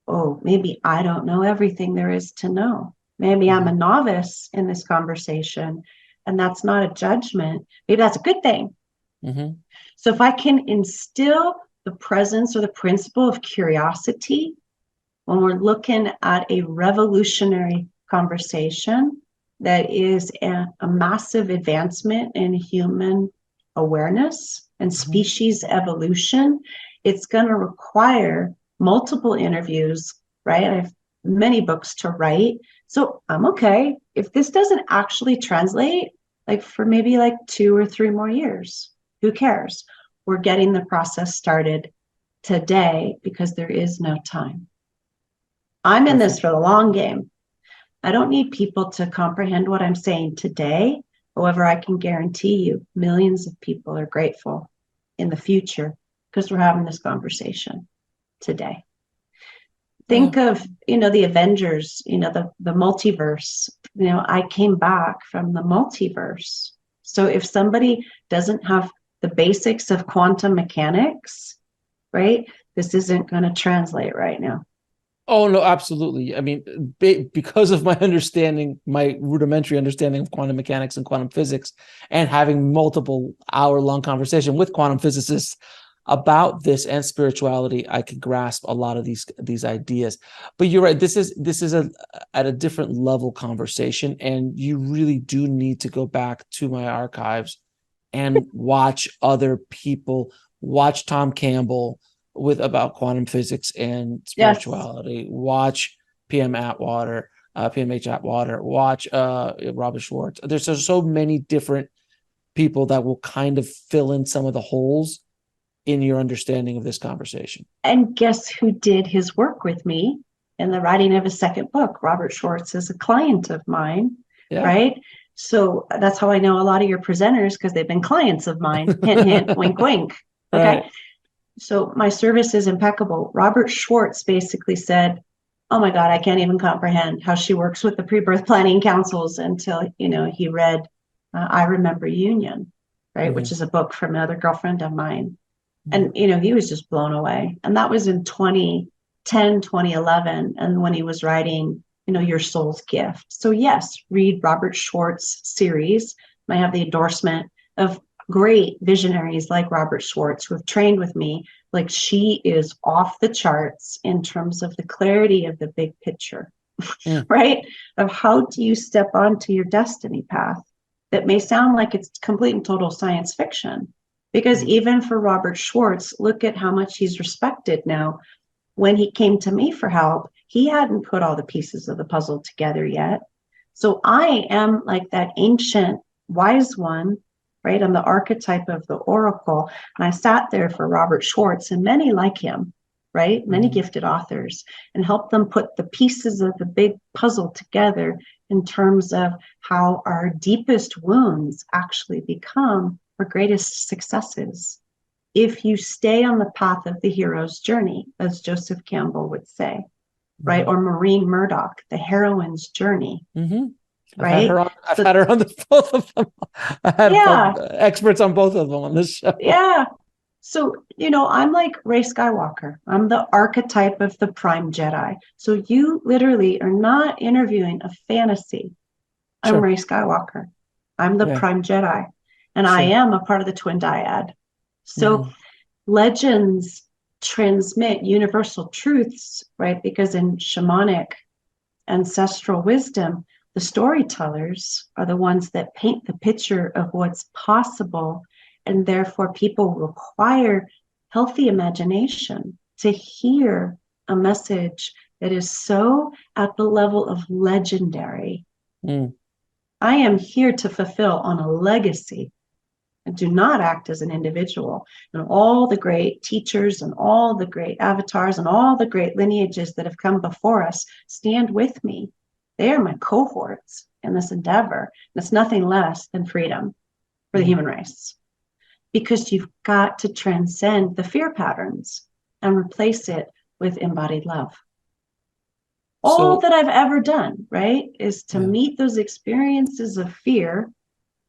[SPEAKER 1] oh, maybe I don't know everything there is to know. Maybe I'm a novice in this conversation, and that's not a judgment. Maybe that's a good thing. So if I can instill the presence or the principle of curiosity when we're looking at a revolutionary conversation that is a massive advancement in human awareness and species evolution, it's going to require multiple interviews, right? I have many books to write. So I'm okay if this doesn't actually translate, like for maybe like 2 or 3 more years. Who cares? We're getting the process started today because there is no time. I'm in this for the long game. I don't need people to comprehend what I'm saying today. However, I can guarantee you millions of people are grateful in the future because we're having this conversation today. Think of, the Avengers, the multiverse. I came back from the multiverse. So if somebody doesn't have the basics of quantum mechanics, right, this isn't going to translate right now.
[SPEAKER 2] Oh, no, absolutely. I mean, because of my understanding, my rudimentary understanding of quantum mechanics and quantum physics, and having multiple hour-long conversation with quantum physicists about this and spirituality, I can grasp a lot of these ideas. But you're right. This is at a different level conversation, and you really do need to go back to my archives and watch other people, watch Tom Campbell about quantum physics and spirituality. Yes. Watch PMH Atwater. Watch Robert Schwartz. There's so many different people that will kind of fill in some of the holes in your understanding of this conversation.
[SPEAKER 1] And guess who did his work with me in the writing of his second book? Robert Schwartz is a client of mine, right? So that's how I know a lot of your presenters, because they've been clients of mine. Hint, hint, wink, wink. Okay. Right. So my service is impeccable. Robert Schwartz basically said, oh my God, I can't even comprehend how she works with the pre-birth planning councils until, he read I Remember Union, right? Which is a book from another girlfriend of mine. And, he was just blown away. And that was in 2010, 2011. And when he was writing, Your Soul's Gift. So yes, read Robert Schwartz series. I have the endorsement of great visionaries like Robert Schwartz who have trained with me. Like, she is off the charts in terms of the clarity of the big picture, right? Of how do you step onto your destiny path that may sound like it's complete and total science fiction. Because even for Robert Schwartz, look at how much he's respected now. When he came to me for help, he hadn't put all the pieces of the puzzle together yet. So I am like that ancient wise one, right? I'm the archetype of the oracle. And I sat there for Robert Schwartz and many like him, right? Many gifted authors, and helped them put the pieces of the big puzzle together in terms of how our deepest wounds actually become our greatest successes. If you stay on the path of the hero's journey, as Joseph Campbell would say, right? Or Maureen Murdoch, the heroine's journey. right?
[SPEAKER 2] I've
[SPEAKER 1] So
[SPEAKER 2] had her on the both of them. I had
[SPEAKER 1] yeah,
[SPEAKER 2] experts on both of them on this show.
[SPEAKER 1] yeah. So, I'm like Rey Skywalker. I'm the archetype of the Prime Jedi. So you literally are not interviewing a fantasy. I'm
[SPEAKER 2] Sure.
[SPEAKER 1] Rey Skywalker. I'm the
[SPEAKER 2] Yeah.
[SPEAKER 1] Prime Jedi. And I
[SPEAKER 2] Sure.
[SPEAKER 1] am a part of the Twin Dyad. So
[SPEAKER 2] Hmm.
[SPEAKER 1] legends transmit universal truths, right? Because in shamanic ancestral wisdom, the storytellers are the ones that paint the picture of what's possible. And therefore, people require healthy imagination to hear a message that is so at the level of legendary.
[SPEAKER 2] Mm.
[SPEAKER 1] I am here to fulfill on a legacy and do not act as an individual. And all the great teachers and all the great avatars and all the great lineages that have come before us stand with me. They are my cohorts in this endeavor. And it's nothing less than freedom for the
[SPEAKER 2] Mm.
[SPEAKER 1] human race. Because you've got to transcend the fear patterns and replace it with embodied love. All
[SPEAKER 2] So,
[SPEAKER 1] that I've ever done, right, is to
[SPEAKER 2] yeah.
[SPEAKER 1] meet those experiences of fear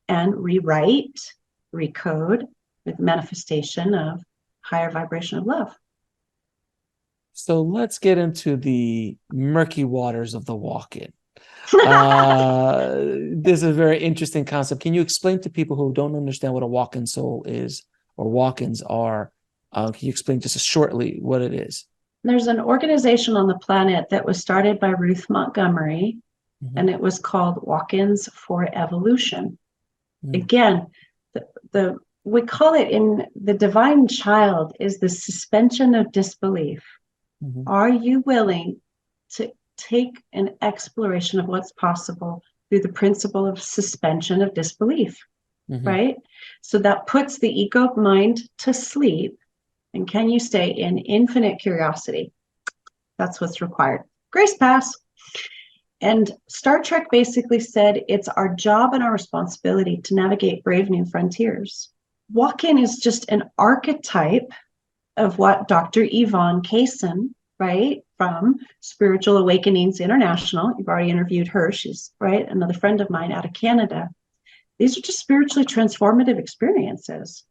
[SPEAKER 1] and rewrite, recode with manifestation of higher vibration of love.
[SPEAKER 2] So let's get into the murky waters of the walk-in. This is a very interesting concept. Can you explain to people who don't understand what a walk-in soul is or walk-ins are? Can you explain just shortly what it is?
[SPEAKER 1] There's an organization on the planet that was started by Ruth Montgomery,
[SPEAKER 2] Mm-hmm.
[SPEAKER 1] and it was called Walk-ins for Evolution.
[SPEAKER 2] Mm-hmm.
[SPEAKER 1] Again, the we call it in the divine child is the suspension of disbelief.
[SPEAKER 2] Mm-hmm.
[SPEAKER 1] Are you willing to take an exploration of what's possible through the principle of suspension of disbelief,
[SPEAKER 2] Mm-hmm.
[SPEAKER 1] right? So that puts the ego mind to sleep. And can you stay in infinite curiosity? That's what's required. Grace pass. And Star Trek basically said it's our job and our responsibility to navigate brave new frontiers. Walk-in is just an archetype of what Dr. Yvonne Kaysen, right, from Spiritual Awakenings International, you've already interviewed her, she's, right, another friend of mine out of Canada. These are just spiritually transformative experiences.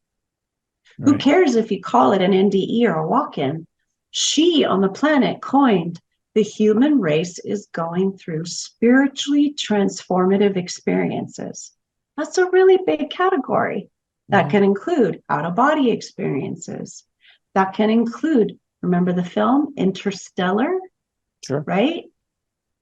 [SPEAKER 1] Who
[SPEAKER 2] Right.
[SPEAKER 1] cares if you call it an NDE or a walk-in? She on the planet coined the human race is going through spiritually transformative experiences. That's a really big category. That
[SPEAKER 2] Mm-hmm.
[SPEAKER 1] can include out-of-body experiences. That can include, remember the film Interstellar,
[SPEAKER 2] Sure.
[SPEAKER 1] right?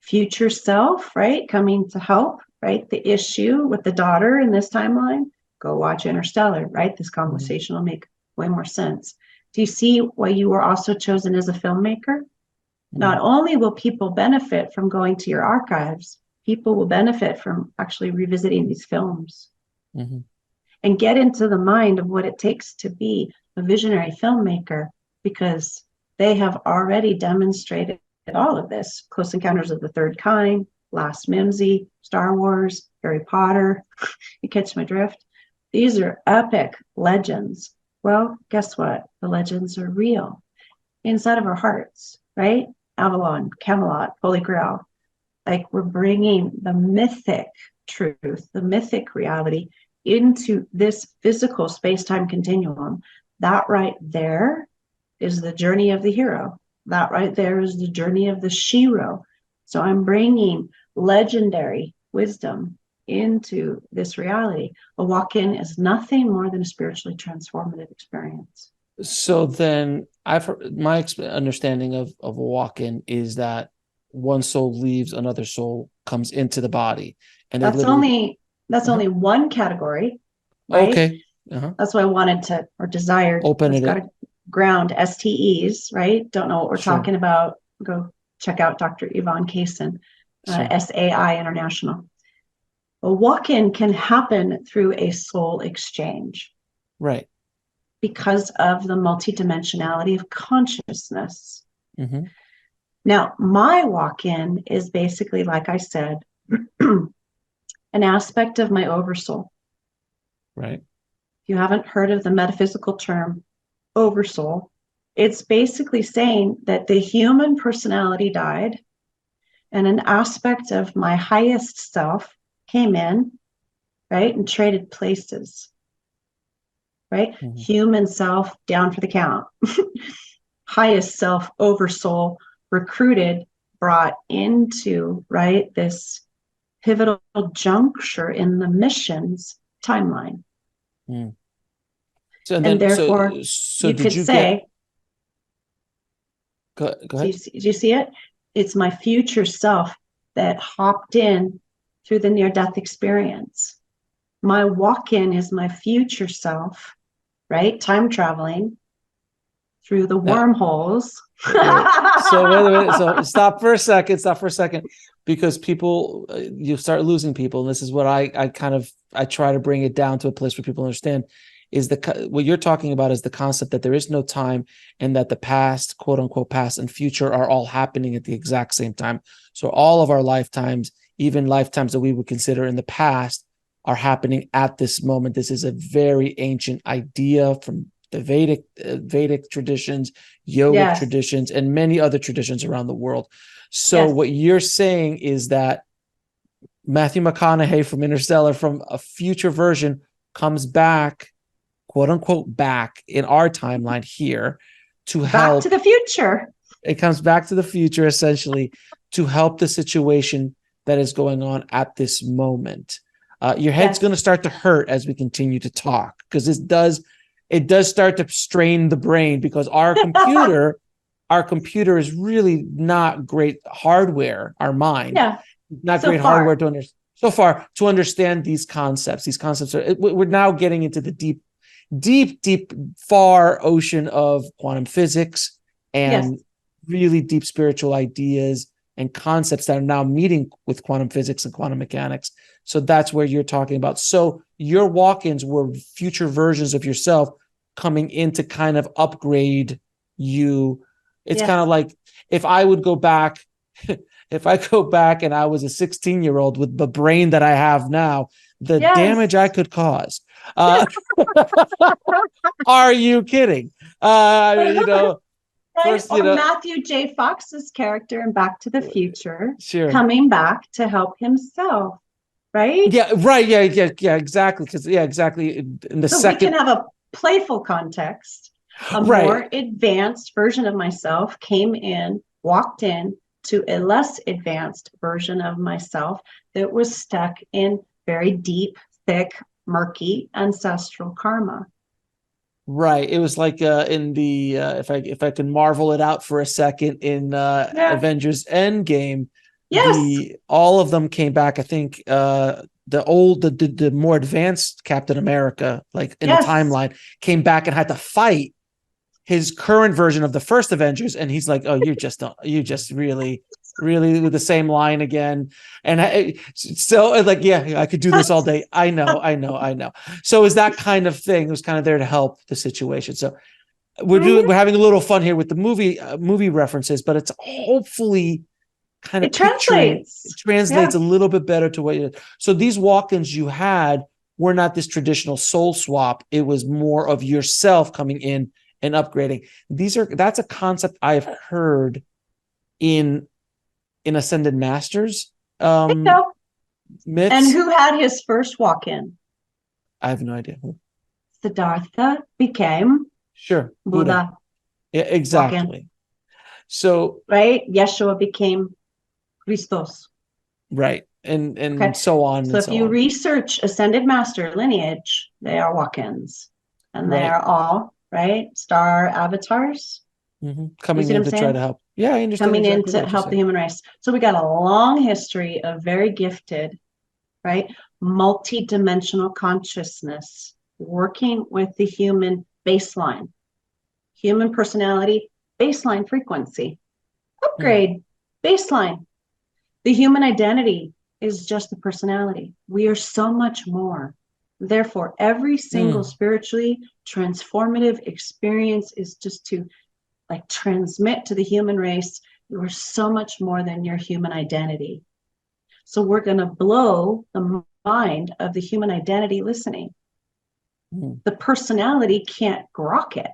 [SPEAKER 1] Future self, right? Coming to help, right? The issue with the daughter in this timeline, go watch Interstellar, right? This
[SPEAKER 2] Mm-hmm.
[SPEAKER 1] conversation will make way more sense. Do you see why you were also chosen as a filmmaker?
[SPEAKER 2] Mm-hmm.
[SPEAKER 1] Not only will people benefit from going to your archives, people will benefit from actually revisiting these films
[SPEAKER 2] Mm-hmm.
[SPEAKER 1] and get into the mind of what it takes to be a visionary filmmaker, because they have already demonstrated all of this. Close Encounters of the Third Kind, Last Mimsy, Star Wars, Harry Potter. You catch my drift? These are epic legends. Well, guess what? The legends are real inside of our hearts, right? Avalon, Camelot, Holy Grail. Like we're bringing the mythic truth, the mythic reality into this physical space-time continuum. That right there is the journey of the hero. That right there is the journey of the shero. So I'm bringing legendary wisdom into this reality. A walk-in is nothing more than a spiritually transformative experience.
[SPEAKER 2] So then I've heard, my understanding of a walk-in is that one soul leaves, another soul comes into the body, and they
[SPEAKER 1] That's
[SPEAKER 2] literally.
[SPEAKER 1] only that's
[SPEAKER 2] Uh-huh.
[SPEAKER 1] only one category, right?
[SPEAKER 2] Okay. Uh-huh.
[SPEAKER 1] That's why I wanted to or desired.
[SPEAKER 2] Open
[SPEAKER 1] It's got
[SPEAKER 2] it.
[SPEAKER 1] to ground STEs, right? Don't know what we're
[SPEAKER 2] Sure.
[SPEAKER 1] talking about. Go check out Dr. Yvonne Kaysen,
[SPEAKER 2] Sure.
[SPEAKER 1] SAI International. A walk-in can happen through a soul exchange
[SPEAKER 2] Right.
[SPEAKER 1] because of the multidimensionality of consciousness.
[SPEAKER 2] Mm-hmm.
[SPEAKER 1] Now, my walk-in is basically, like I said, an aspect of my oversoul.
[SPEAKER 2] Right.
[SPEAKER 1] If you haven't heard of the metaphysical term oversoul, it's basically saying that the human personality died and an aspect of my highest self came in, right, and traded places, right?
[SPEAKER 2] Mhm.
[SPEAKER 1] Human self down for the count. Highest self, oversoul, recruited, brought into, right, this pivotal juncture in the mission's timeline.
[SPEAKER 2] Mm. So and
[SPEAKER 1] And
[SPEAKER 2] then
[SPEAKER 1] therefore,
[SPEAKER 2] so
[SPEAKER 1] you
[SPEAKER 2] did
[SPEAKER 1] could
[SPEAKER 2] you get
[SPEAKER 1] say,
[SPEAKER 2] go
[SPEAKER 1] do
[SPEAKER 2] ahead?
[SPEAKER 1] you see it? It's my future self that hopped in through the near-death experience. My walk-in is my future self, right? Time traveling through the
[SPEAKER 2] Now,
[SPEAKER 1] wormholes.
[SPEAKER 2] wait. So wait a minute. So stop for a second. Stop for a second, because people, you start losing people, and this is what I kind of I try to bring it down to a place where people understand. Is what you're talking about is the concept that there is no time, and that the past, quote unquote, past and future are all happening at the exact same time. So all of our lifetimes, even lifetimes that we would consider in the past, are happening at this moment. This is a very ancient idea from the Vedic traditions, yogic
[SPEAKER 1] Yes,
[SPEAKER 2] traditions, and many other traditions around the world. So
[SPEAKER 1] yes,
[SPEAKER 2] what you're saying is that Matthew McConaughey from Interstellar, from a future version, comes back, quote unquote, back in our timeline here to
[SPEAKER 1] back to
[SPEAKER 2] help.
[SPEAKER 1] the future.
[SPEAKER 2] It comes back to the future essentially to help the situation that is going on at this moment. Your head's going to
[SPEAKER 1] Yes,
[SPEAKER 2] start to hurt as we continue to talk, because it does start to strain the brain, because our computer is really not great hardware. Our mind,
[SPEAKER 1] yeah,
[SPEAKER 2] not
[SPEAKER 1] so
[SPEAKER 2] great hardware
[SPEAKER 1] far.
[SPEAKER 2] to understand. So far, to understand these concepts. These concepts we're now getting into the deep, far ocean of quantum physics
[SPEAKER 1] Yes,
[SPEAKER 2] and really deep spiritual ideas and concepts that are now meeting with quantum physics and quantum mechanics. So that's where you're talking about. So your walk-ins were future versions of yourself coming in to kind of upgrade you. It's kind of
[SPEAKER 1] yes,
[SPEAKER 2] like if I would go back, if I go back and I was a 16-year-old with the brain that I have now, the damage I
[SPEAKER 1] yes.
[SPEAKER 2] could cause. Are you kidding? You know,
[SPEAKER 1] Right?
[SPEAKER 2] first,
[SPEAKER 1] Or Matthew J. Fox's character in Back to the Future
[SPEAKER 2] sure.
[SPEAKER 1] coming back to help himself, right?
[SPEAKER 2] Yeah, right. Yeah, exactly. Because, yeah, exactly. In the
[SPEAKER 1] So we can
[SPEAKER 2] second,
[SPEAKER 1] have a playful context. A
[SPEAKER 2] right,
[SPEAKER 1] more advanced version of myself came in, walked in to a less advanced version of myself that was stuck in very deep, thick, murky ancestral karma.
[SPEAKER 2] right. It was like in the if I can marvel it out for a second, in
[SPEAKER 1] Yeah.
[SPEAKER 2] Avengers Endgame,
[SPEAKER 1] Yes.
[SPEAKER 2] the all of them came back. I think the more advanced Captain America, like in the
[SPEAKER 1] Yes.
[SPEAKER 2] timeline, came back and had to fight his current version of the first Avengers, and he's like, "Oh, you're just really with the same line again." And so, like, yeah, I could do this all day. I know. So, is that kind of thing? It was kind of there to help the situation. So,
[SPEAKER 1] Mhm.
[SPEAKER 2] we're having a little fun here with the movie references, but it's hopefully kind
[SPEAKER 1] It
[SPEAKER 2] of picturing, it
[SPEAKER 1] translates. Yeah.
[SPEAKER 2] translates a little bit better to what you. So these walk-ins you had were not this traditional soul swap. It was more of yourself coming in and upgrading. That's a concept I've heard in Ascended Masters
[SPEAKER 1] I know. And
[SPEAKER 2] myths.
[SPEAKER 1] who had his first walk in?
[SPEAKER 2] I have no idea.
[SPEAKER 1] Siddhartha became
[SPEAKER 2] Sure, Buddha.
[SPEAKER 1] Buddha.
[SPEAKER 2] Yeah,
[SPEAKER 1] Walk in,
[SPEAKER 2] exactly. So
[SPEAKER 1] right? Yeshua became Christos.
[SPEAKER 2] right,
[SPEAKER 1] Okay.
[SPEAKER 2] and so on
[SPEAKER 1] So
[SPEAKER 2] and
[SPEAKER 1] if
[SPEAKER 2] so
[SPEAKER 1] you
[SPEAKER 2] on.
[SPEAKER 1] research ascended master lineage, they are walk ins and they
[SPEAKER 2] Right.
[SPEAKER 1] are all, right? Star avatars. You
[SPEAKER 2] Coming
[SPEAKER 1] see what
[SPEAKER 2] in
[SPEAKER 1] I'm
[SPEAKER 2] to try
[SPEAKER 1] saying?
[SPEAKER 2] to help. Yeah, I understand
[SPEAKER 1] Coming in
[SPEAKER 2] exactly
[SPEAKER 1] to
[SPEAKER 2] what you're
[SPEAKER 1] help the
[SPEAKER 2] saying.
[SPEAKER 1] human race. So we got a long history of very gifted, right? Multi-dimensional consciousness working with the human baseline, human personality, baseline frequency,
[SPEAKER 2] Hmm.
[SPEAKER 1] upgrade, baseline. The human identity is just the personality. We are so much more. Therefore, every single
[SPEAKER 2] Hmm.
[SPEAKER 1] spiritually transformative experience is just to like transmit to the human race, you are so much more than your human identity. So we're going to blow the mind of the human identity listening.
[SPEAKER 2] Hmm.
[SPEAKER 1] The personality can't grok it.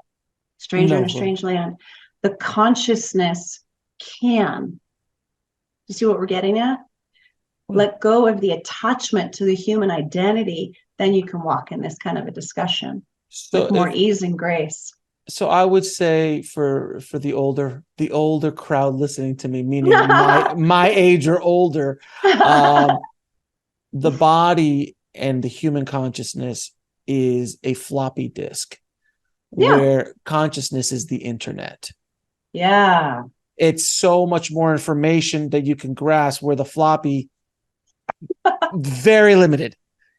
[SPEAKER 1] Stranger in a
[SPEAKER 2] No.
[SPEAKER 1] strange land. The consciousness can. You see what we're getting at? let go of the attachment to the human identity, then you can walk in this kind of a discussion with more ease and grace.
[SPEAKER 2] So I would say for the older crowd listening to me, meaning my age or older, the body and the human consciousness is a floppy disk, where consciousness is the internet.
[SPEAKER 1] Yeah.
[SPEAKER 2] It's so much more information that you can grasp, where the floppy, very limited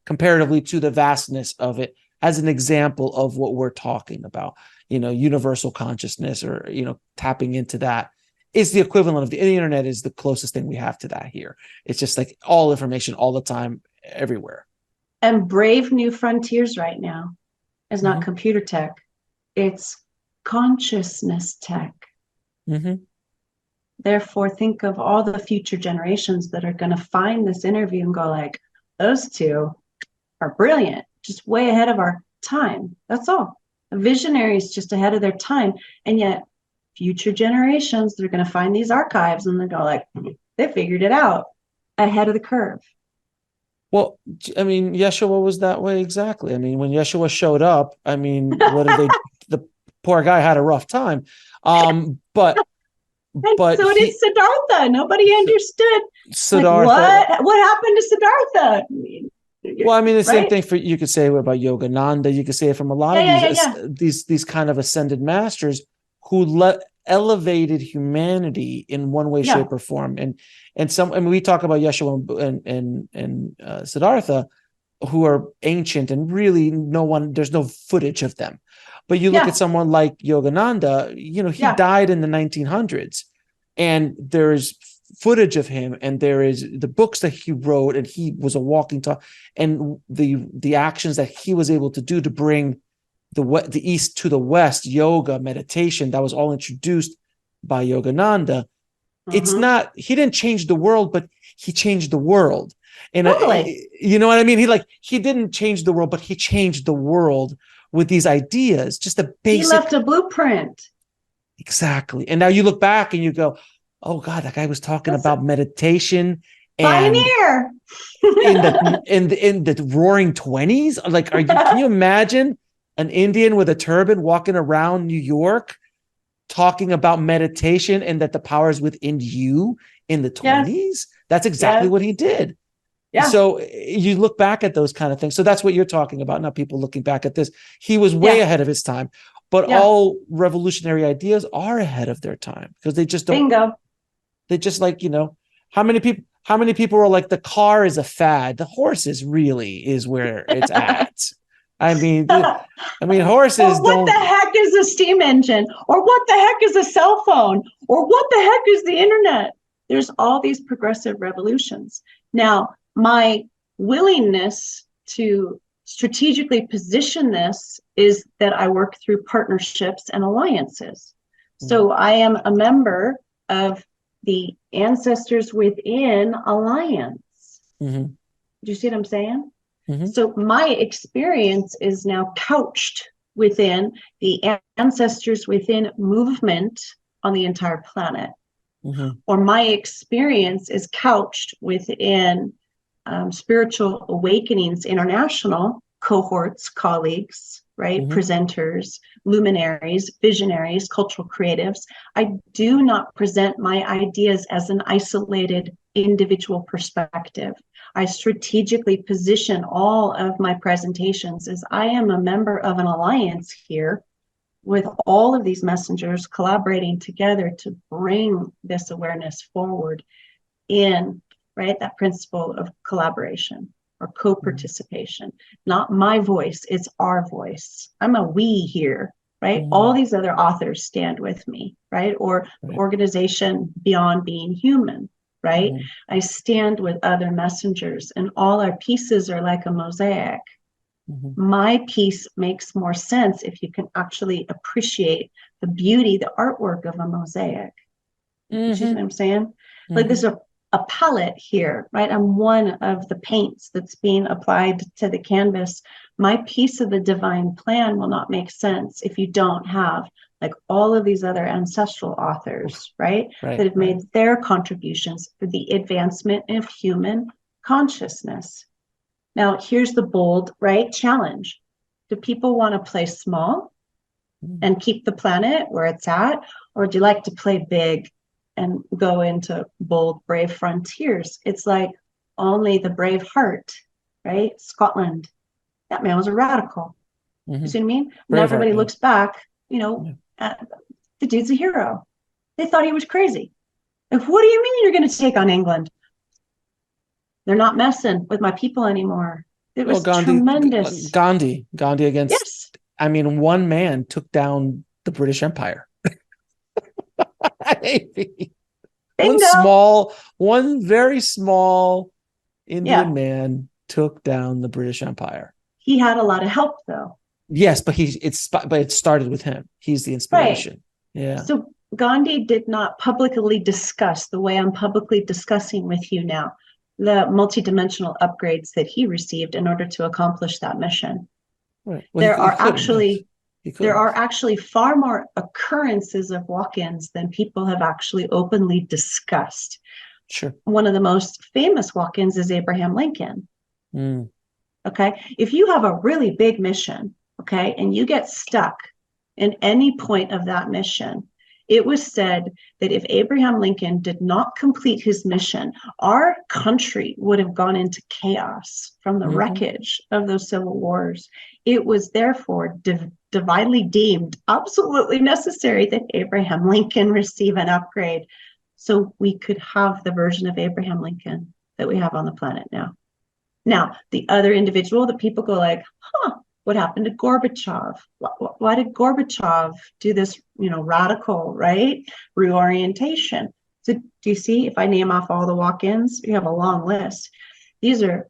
[SPEAKER 2] comparatively to the vastness of it. As an example of what we're talking about, universal consciousness, or, tapping into that is the equivalent of the internet, is the closest thing we have to that here. It's just like all information all the time, everywhere.
[SPEAKER 1] And brave new frontiers right now is not computer tech. It's consciousness tech. Therefore, think of all the future generations that are going to find this interview and go like, those two are brilliant, just way ahead of our time. That's all. A visionary is just ahead of their time. And yet future generations, they're going to find these archives and they go like, they figured it out, ahead of the curve.
[SPEAKER 2] Well, I mean, Yeshua was that way exactly. I mean, when Yeshua showed up, I mean, what did they? The poor guy had a rough time. But
[SPEAKER 1] so did Siddhartha. Nobody understood.
[SPEAKER 2] Siddhartha.
[SPEAKER 1] Like, what happened to Siddhartha?
[SPEAKER 2] Well, I mean, the same thing you could say about Yogananda. You could say it from a lot of these kind of ascended masters who elevated humanity in one way, shape, or form. And we talk about Yeshua and Siddhartha, who are ancient, and really there's no footage of them. But you look at someone like Yogananda, he died in the 1900s, and there's footage of him, and there is the books that he wrote, and he was a walking talk, and the actions that he was able to do to bring the East to the West, yoga, meditation, that was all introduced by Yogananda. It's not, he didn't change the world, but he changed the world. And you know what I mean? He didn't change the world, but he changed the world with these ideas, just a basic.
[SPEAKER 1] He left a blueprint.
[SPEAKER 2] Exactly. And now you look back and you go, oh God, that guy was talking about meditation.
[SPEAKER 1] Pioneer.
[SPEAKER 2] in the roaring 20s. Like, can you imagine an Indian with a turban walking around New York talking about meditation and that the power is within you in the 20s? Yes. That's exactly what he did. Yeah. So you look back at those kind of things. So that's what you're talking about. Now people looking back at this, he was way ahead of his time, but all revolutionary ideas are ahead of their time, because they just don't. Bingo. They just how many people are like, the car is a fad. The horses really is where it's at. I mean, horses
[SPEAKER 1] or what the heck is a steam engine? Or what the heck is a cell phone? Or what the heck is the internet? There's all these progressive revolutions. Now, my willingness to strategically position this is that I work through partnerships and alliances. So I am a member of the Ancestors Within Alliance. Do you see what I'm saying? So my experience is now couched within the Ancestors Within movement on the entire planet. Or my experience is couched within Spiritual Awakenings International cohorts, colleagues, right? Presenters, luminaries, visionaries, cultural creatives. I do not present my ideas as an isolated individual perspective. I strategically position all of my presentations as I am a member of an alliance here with all of these messengers collaborating together to bring this awareness forward in, right, that principle of collaboration or co-participation. Not my voice, it's our voice. I'm a we here, right? All these other authors stand with me, right? Or the organization Beyond Being Human, right? I stand with other messengers, and all our pieces are like a mosaic. My piece makes more sense if you can actually appreciate the beauty, the artwork of a mosaic. You see what I'm saying? Like there's a palette here, right? I'm one of the paints that's being applied to the canvas. My piece of the divine plan will not make sense if you don't have like all of these other ancestral authors, right?
[SPEAKER 2] Right.
[SPEAKER 1] That have made their contributions for the advancement of human consciousness. Now, here's the bold, right, challenge. Do people want to play small and keep the planet where it's at? Or do you like to play big and go into bold, brave frontiers? It's like only the brave heart, right? Scotland. That man was a radical. You see what I mean? Now everybody looks back, at the dude's a hero. They thought he was crazy. Like, what do you mean you're going to take on England? They're not messing with my people anymore. It was tremendous.
[SPEAKER 2] Gandhi against,
[SPEAKER 1] yes.
[SPEAKER 2] I mean, one man took down the British Empire. One very small Indian man took down the British Empire.
[SPEAKER 1] He had a lot of help, though.
[SPEAKER 2] Yes, but it started with him. He's the inspiration. Right. Yeah.
[SPEAKER 1] So Gandhi did not publicly discuss the way I'm publicly discussing with you now, the multidimensional upgrades that he received in order to accomplish that mission.
[SPEAKER 2] Right. Well,
[SPEAKER 1] there are actually far more occurrences of walk-ins than people have actually openly discussed.
[SPEAKER 2] Sure.
[SPEAKER 1] One of the most famous walk-ins is Abraham Lincoln. Okay. If you have a really big mission, okay, and you get stuck in any point of that mission, it was said that if Abraham Lincoln did not complete his mission, our country would have gone into chaos from the wreckage of those civil wars. It was therefore divinely deemed absolutely necessary that Abraham Lincoln receive an upgrade so we could have the version of Abraham Lincoln that we have on the planet now. Now, the other individual that people go like, what happened to Gorbachev? Why did Gorbachev do this, radical, right, reorientation? So do you see, if I name off all the walk-ins, you have a long list. These are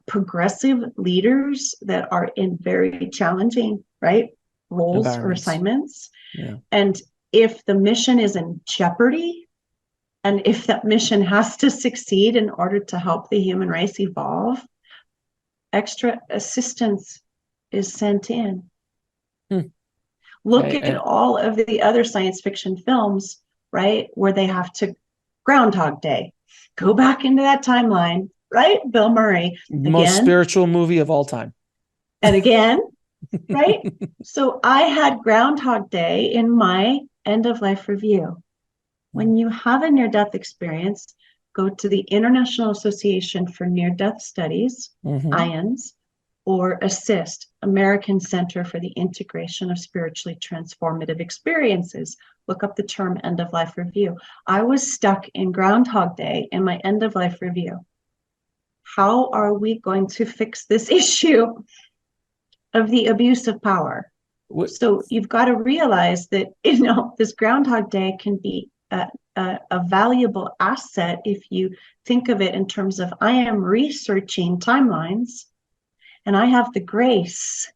[SPEAKER 1] progressive leaders that are in very challenging, right, roles or assignments.
[SPEAKER 2] Yeah.
[SPEAKER 1] And if the mission is in jeopardy, and if that mission has to succeed in order to help the human race evolve, extra assistance is sent in. Look at all of the other science fiction films, right, where they have to Groundhog Day, go back into that timeline, right? Bill Murray,
[SPEAKER 2] most spiritual movie of all time,
[SPEAKER 1] and again, right? So I had Groundhog Day in my end of life review. When you have a near-death experience, go to the International Association for Near-Death Studies, IANDS, or ASSIST, American Center for the Integration of Spiritually Transformative Experiences. Look up the term end-of-life review. I was stuck in Groundhog Day in my end-of-life review. How are we going to fix this issue of the abuse of power? So you've got to realize that, this Groundhog Day can be a valuable asset if you think of it in terms of, I am researching timelines and I have the grace,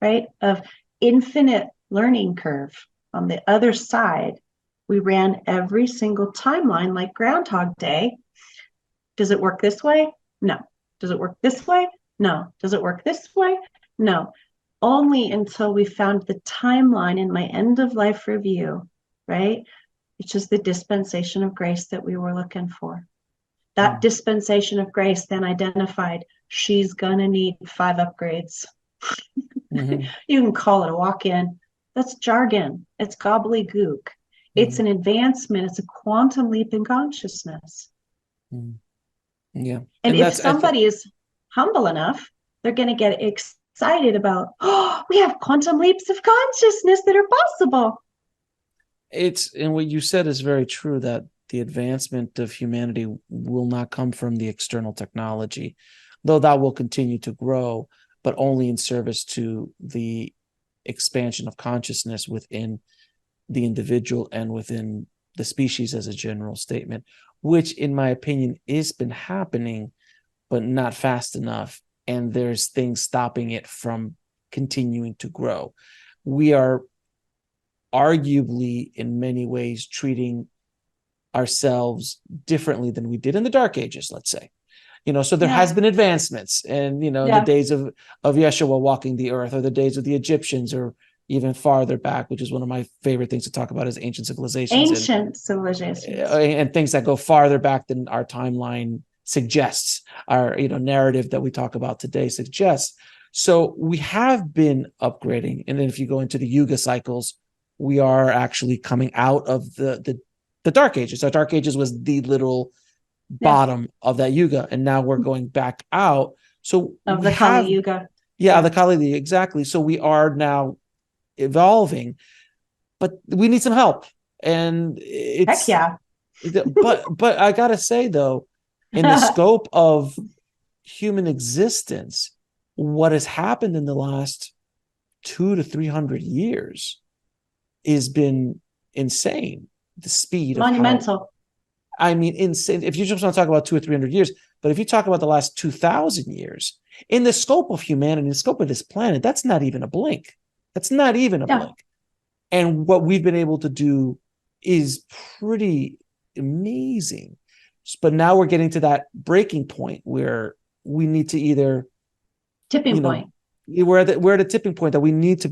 [SPEAKER 1] right, of infinite learning curve. On the other side, we ran every single timeline like Groundhog Day. Does it work this way? No. Does it work this way? No. Does it work this way? No. Only until we found the timeline in my end of life review, right? Which is the dispensation of grace that we were looking for. That dispensation of grace then identified she's gonna need 5 upgrades. You can call it a walk-in. That's jargon. It's gobbledygook. It's an advancement. It's a quantum leap in consciousness.
[SPEAKER 2] Yeah.
[SPEAKER 1] And if somebody is humble enough, they're going to get excited about, we have quantum leaps of consciousness that are possible.
[SPEAKER 2] And what you said is very true, that the advancement of humanity will not come from the external technology, though that will continue to grow, but only in service to the expansion of consciousness within the individual and within the species as a general statement, which in my opinion has been happening, but not fast enough. And there's things stopping it from continuing to grow. We are arguably in many ways treating ourselves differently than we did in the Dark Ages, let's say. So there has been advancements, and the days of Yeshua walking the earth, or the days of the Egyptians, or even farther back, which is one of my favorite things to talk about, is ancient civilizations
[SPEAKER 1] Ancient civilizations.
[SPEAKER 2] and things that go farther back than our timeline suggests, our narrative that we talk about today suggests. So we have been upgrading, and then if you go into the Yuga cycles, we are actually coming out of the Dark Ages. The Dark Ages was the literal bottom of that Yuga, and now we're going back out. So
[SPEAKER 1] of the Kali Yuga.
[SPEAKER 2] Yeah, the Kali Yuga, exactly. So we are now evolving, but we need some help. And it's
[SPEAKER 1] heck yeah.
[SPEAKER 2] but I gotta say though, in the scope of human existence, what has happened in the last 200 to 300 years has been insane. The speed
[SPEAKER 1] monumental.
[SPEAKER 2] Insane. If you just want to talk about 200 or 300 years, but if you talk about the last 2,000 years, in the scope of humanity, in the scope of this planet, that's not even a blink. That's not even a blink. And what we've been able to do is pretty amazing. But now we're getting to that breaking point where we need to either
[SPEAKER 1] tipping point.
[SPEAKER 2] We're at a tipping point that we need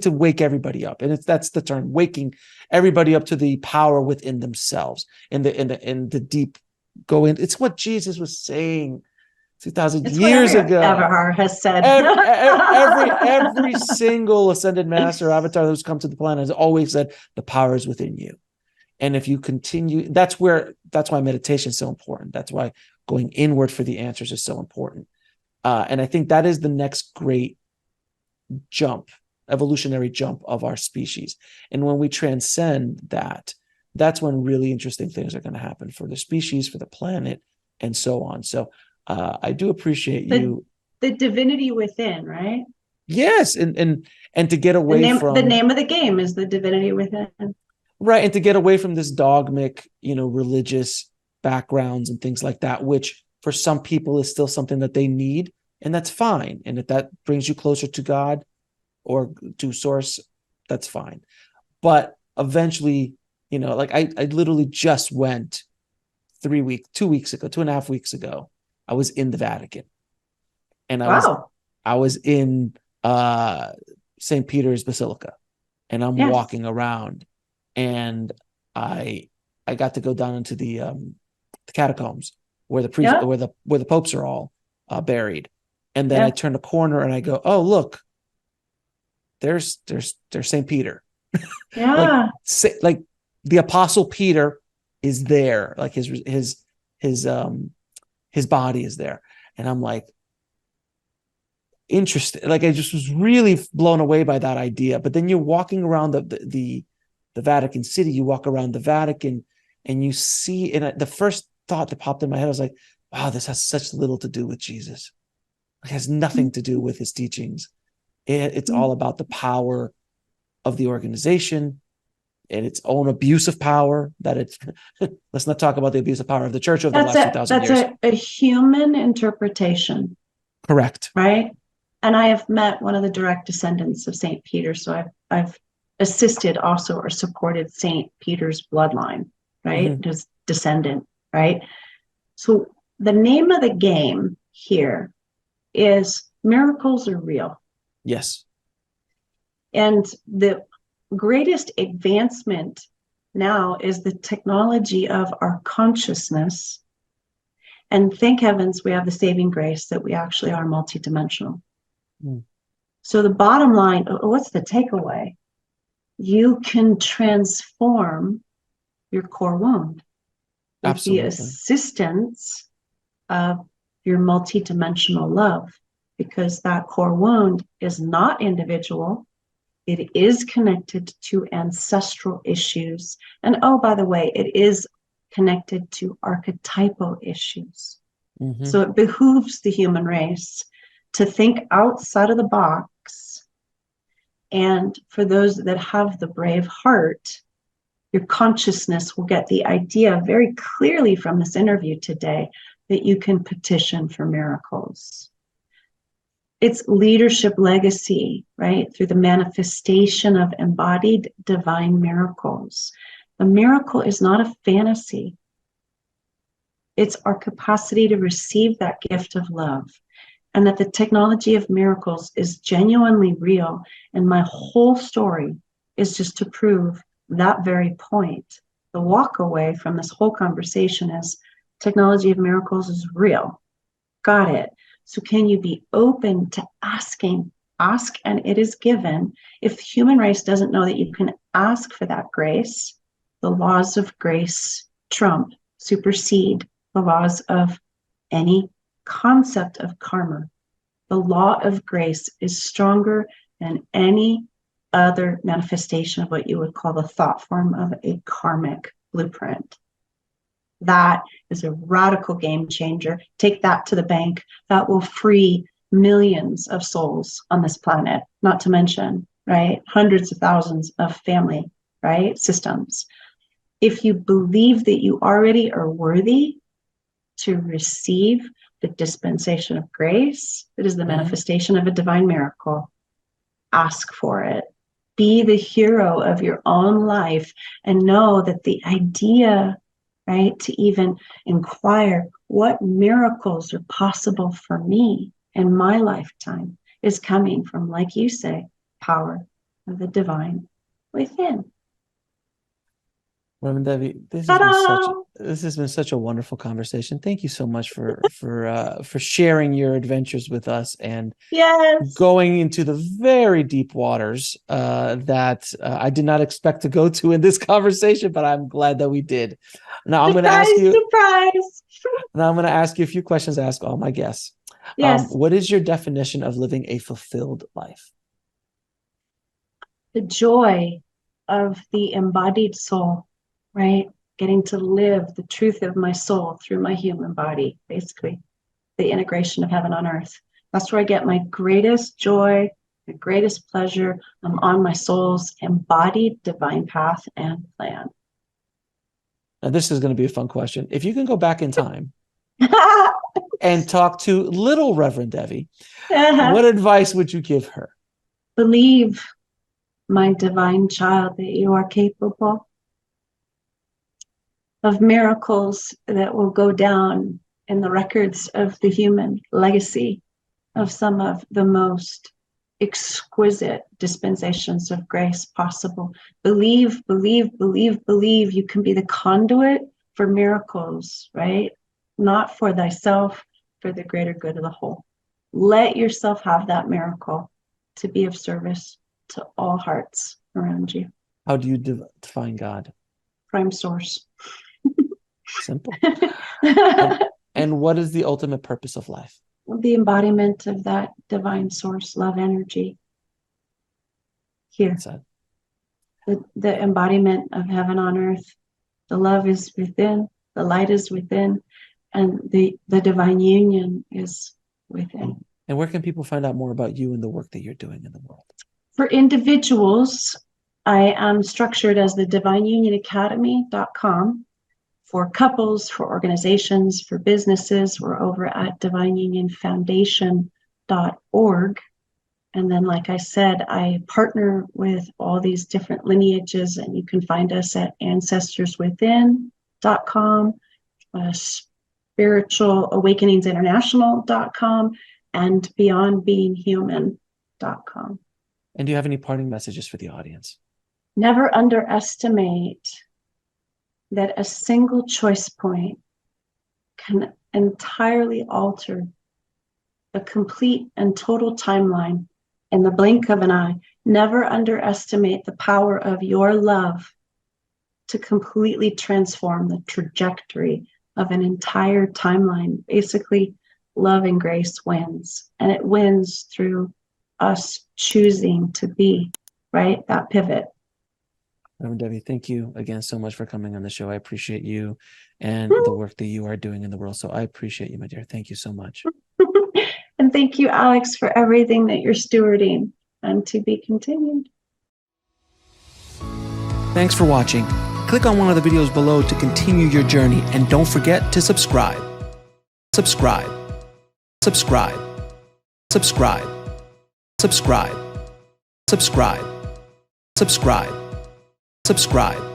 [SPEAKER 2] to wake everybody up, and that's the term, waking everybody up to the power within themselves and the deep going. It's what Jesus was saying 2,000 years ago.
[SPEAKER 1] Everhard has said.
[SPEAKER 2] every single ascended master avatar who's come to the planet has always said the power is within you. And if you continue, that's why meditation is so important. That's why going inward for the answers is so important. And I think that is the next great evolutionary jump of our species. And when we transcend that, that's when really interesting things are going to happen for the species, for the planet, and so on. So I do appreciate
[SPEAKER 1] the divinity within, right?
[SPEAKER 2] Yes, and to get away from
[SPEAKER 1] the name of the game is the divinity within.
[SPEAKER 2] Right, and to get away from this dogmatic, religious backgrounds and things like that, which for some people is still something that they need, and that's fine. And if that brings you closer to God or to source, that's fine. But eventually, like I literally just went 2.5 weeks ago, I was in the Vatican, and I was in St. Peter's Basilica, and I'm walking around, and I got to go down into the catacombs where the priests, where the popes are all buried, and then I turn a corner and I go, oh look, there's St. Peter.
[SPEAKER 1] Yeah,
[SPEAKER 2] like the Apostle Peter is there, like his body is there, and I'm like, interesting. Like I just was really blown away by that idea. But then you're walking around the Vatican City, you walk around the Vatican, and you see, and the first thought that popped in my head, I was like, wow, this has such little to do with Jesus. It has nothing to do with his teachings. It's all about the power of the organization and its own abuse of power. Let's not talk about the abuse of power of the church over the last 2,000 years.
[SPEAKER 1] That's a human interpretation.
[SPEAKER 2] Correct.
[SPEAKER 1] Right. And I have met one of the direct descendants of St. Peter. So I've assisted also or supported St. Peter's bloodline, right? His descendant, right? So the name of the game here is miracles are real.
[SPEAKER 2] Yes.
[SPEAKER 1] And the greatest advancement now is the technology of our consciousness. And thank heavens we have the saving grace that we actually are multidimensional. So the bottom line, what's the takeaway? You can transform your core wound with the assistance of your multidimensional love, because that core wound is not individual. It is connected to ancestral issues. And oh, by the way, it is connected to archetypal issues. So it behooves the human race to think outside of the box. And for those that have the brave heart, your consciousness will get the idea very clearly from this interview today that you can petition for miracles. It's leadership legacy, right? Through the manifestation of embodied divine miracles. The miracle is not a fantasy. It's our capacity to receive that gift of love. and that the technology of miracles is genuinely real. And my whole story is just to prove that very point. The walk away from this whole conversation is technology of miracles is real. Got it. So can you be open to asking? Ask and it is given. If the human race doesn't know that you can ask for that grace, the laws of grace trump, supersede the laws of any concept of karma. The law of grace is stronger than any other manifestation of what you would call the thought form of a karmic blueprint. That is a radical game changer. Take that to the bank. That will free millions of souls on this planet, not to mention, right, hundreds of thousands of family, right, systems. If you believe that you already are worthy to receive the dispensation of grace, it is the manifestation of a divine miracle. Ask for it. Be the hero of your own life and know that the idea, right, to even inquire what miracles are possible for me in my lifetime is coming from, like you say, power of the divine within.
[SPEAKER 2] Reverend Devi, this has been such a wonderful conversation. Thank you so much for sharing your adventures with us and going into the very deep waters that I did not expect to go to in this conversation, but I'm glad that we did. Now I'm going to ask you. Surprise! Now I'm going to ask you a few questions. I ask all my guests.
[SPEAKER 1] Yes.
[SPEAKER 2] What is your definition of living a fulfilled life?
[SPEAKER 1] The joy of the embodied soul. Right? Getting to live the truth of my soul through my human body, basically. The integration of heaven on earth. That's where I get my greatest joy, the greatest pleasure. I'm on my soul's embodied divine path and plan.
[SPEAKER 2] Now, this is going to be a fun question. If you can go back in time and talk to little Reverend Devi, what advice would you give her?
[SPEAKER 1] Believe, my divine child, that you are capable of miracles that will go down in the records of the human legacy of some of the most exquisite dispensations of grace possible. Believe, believe, believe, believe you can be the conduit for miracles, right? Not for thyself, for the greater good of the whole. Let yourself have that miracle to be of service to all hearts around you.
[SPEAKER 2] How do you define God?
[SPEAKER 1] Prime source.
[SPEAKER 2] Simple. And what is the ultimate purpose of life?
[SPEAKER 1] The embodiment of that divine source, love energy. Here. The embodiment of heaven on earth. The love is within, the light is within, and the divine union is within.
[SPEAKER 2] And where can people find out more about you and the work that you're doing in the world?
[SPEAKER 1] For individuals, I am structured as the divineunionacademy.com. For couples, for organizations, for businesses, we're over at divineunionfoundation.org. And then, like I said, I partner with all these different lineages, and you can find us at ancestorswithin.com, spiritualawakeningsinternational.com, and beyondbeinghuman.com.
[SPEAKER 2] And do you have any parting messages for the audience?
[SPEAKER 1] Never underestimate that a single choice point can entirely alter a complete and total timeline in the blink of an eye. Never underestimate the power of your love to completely transform the trajectory of an entire timeline. Basically, love and grace wins, and it wins through us choosing to be, right, that pivot.
[SPEAKER 2] Reverend Devi, thank you again so much for coming on the show. I appreciate you and the work that you are doing in the world. So I appreciate you, my dear. Thank you so much.
[SPEAKER 1] And thank you, Alex, for everything that you're stewarding, and to be continued.
[SPEAKER 2] Thanks for watching. Click on one of the videos below to continue your journey, and don't forget to subscribe. Subscribe. Subscribe. Subscribe. Subscribe. Subscribe. Subscribe. Subscribe.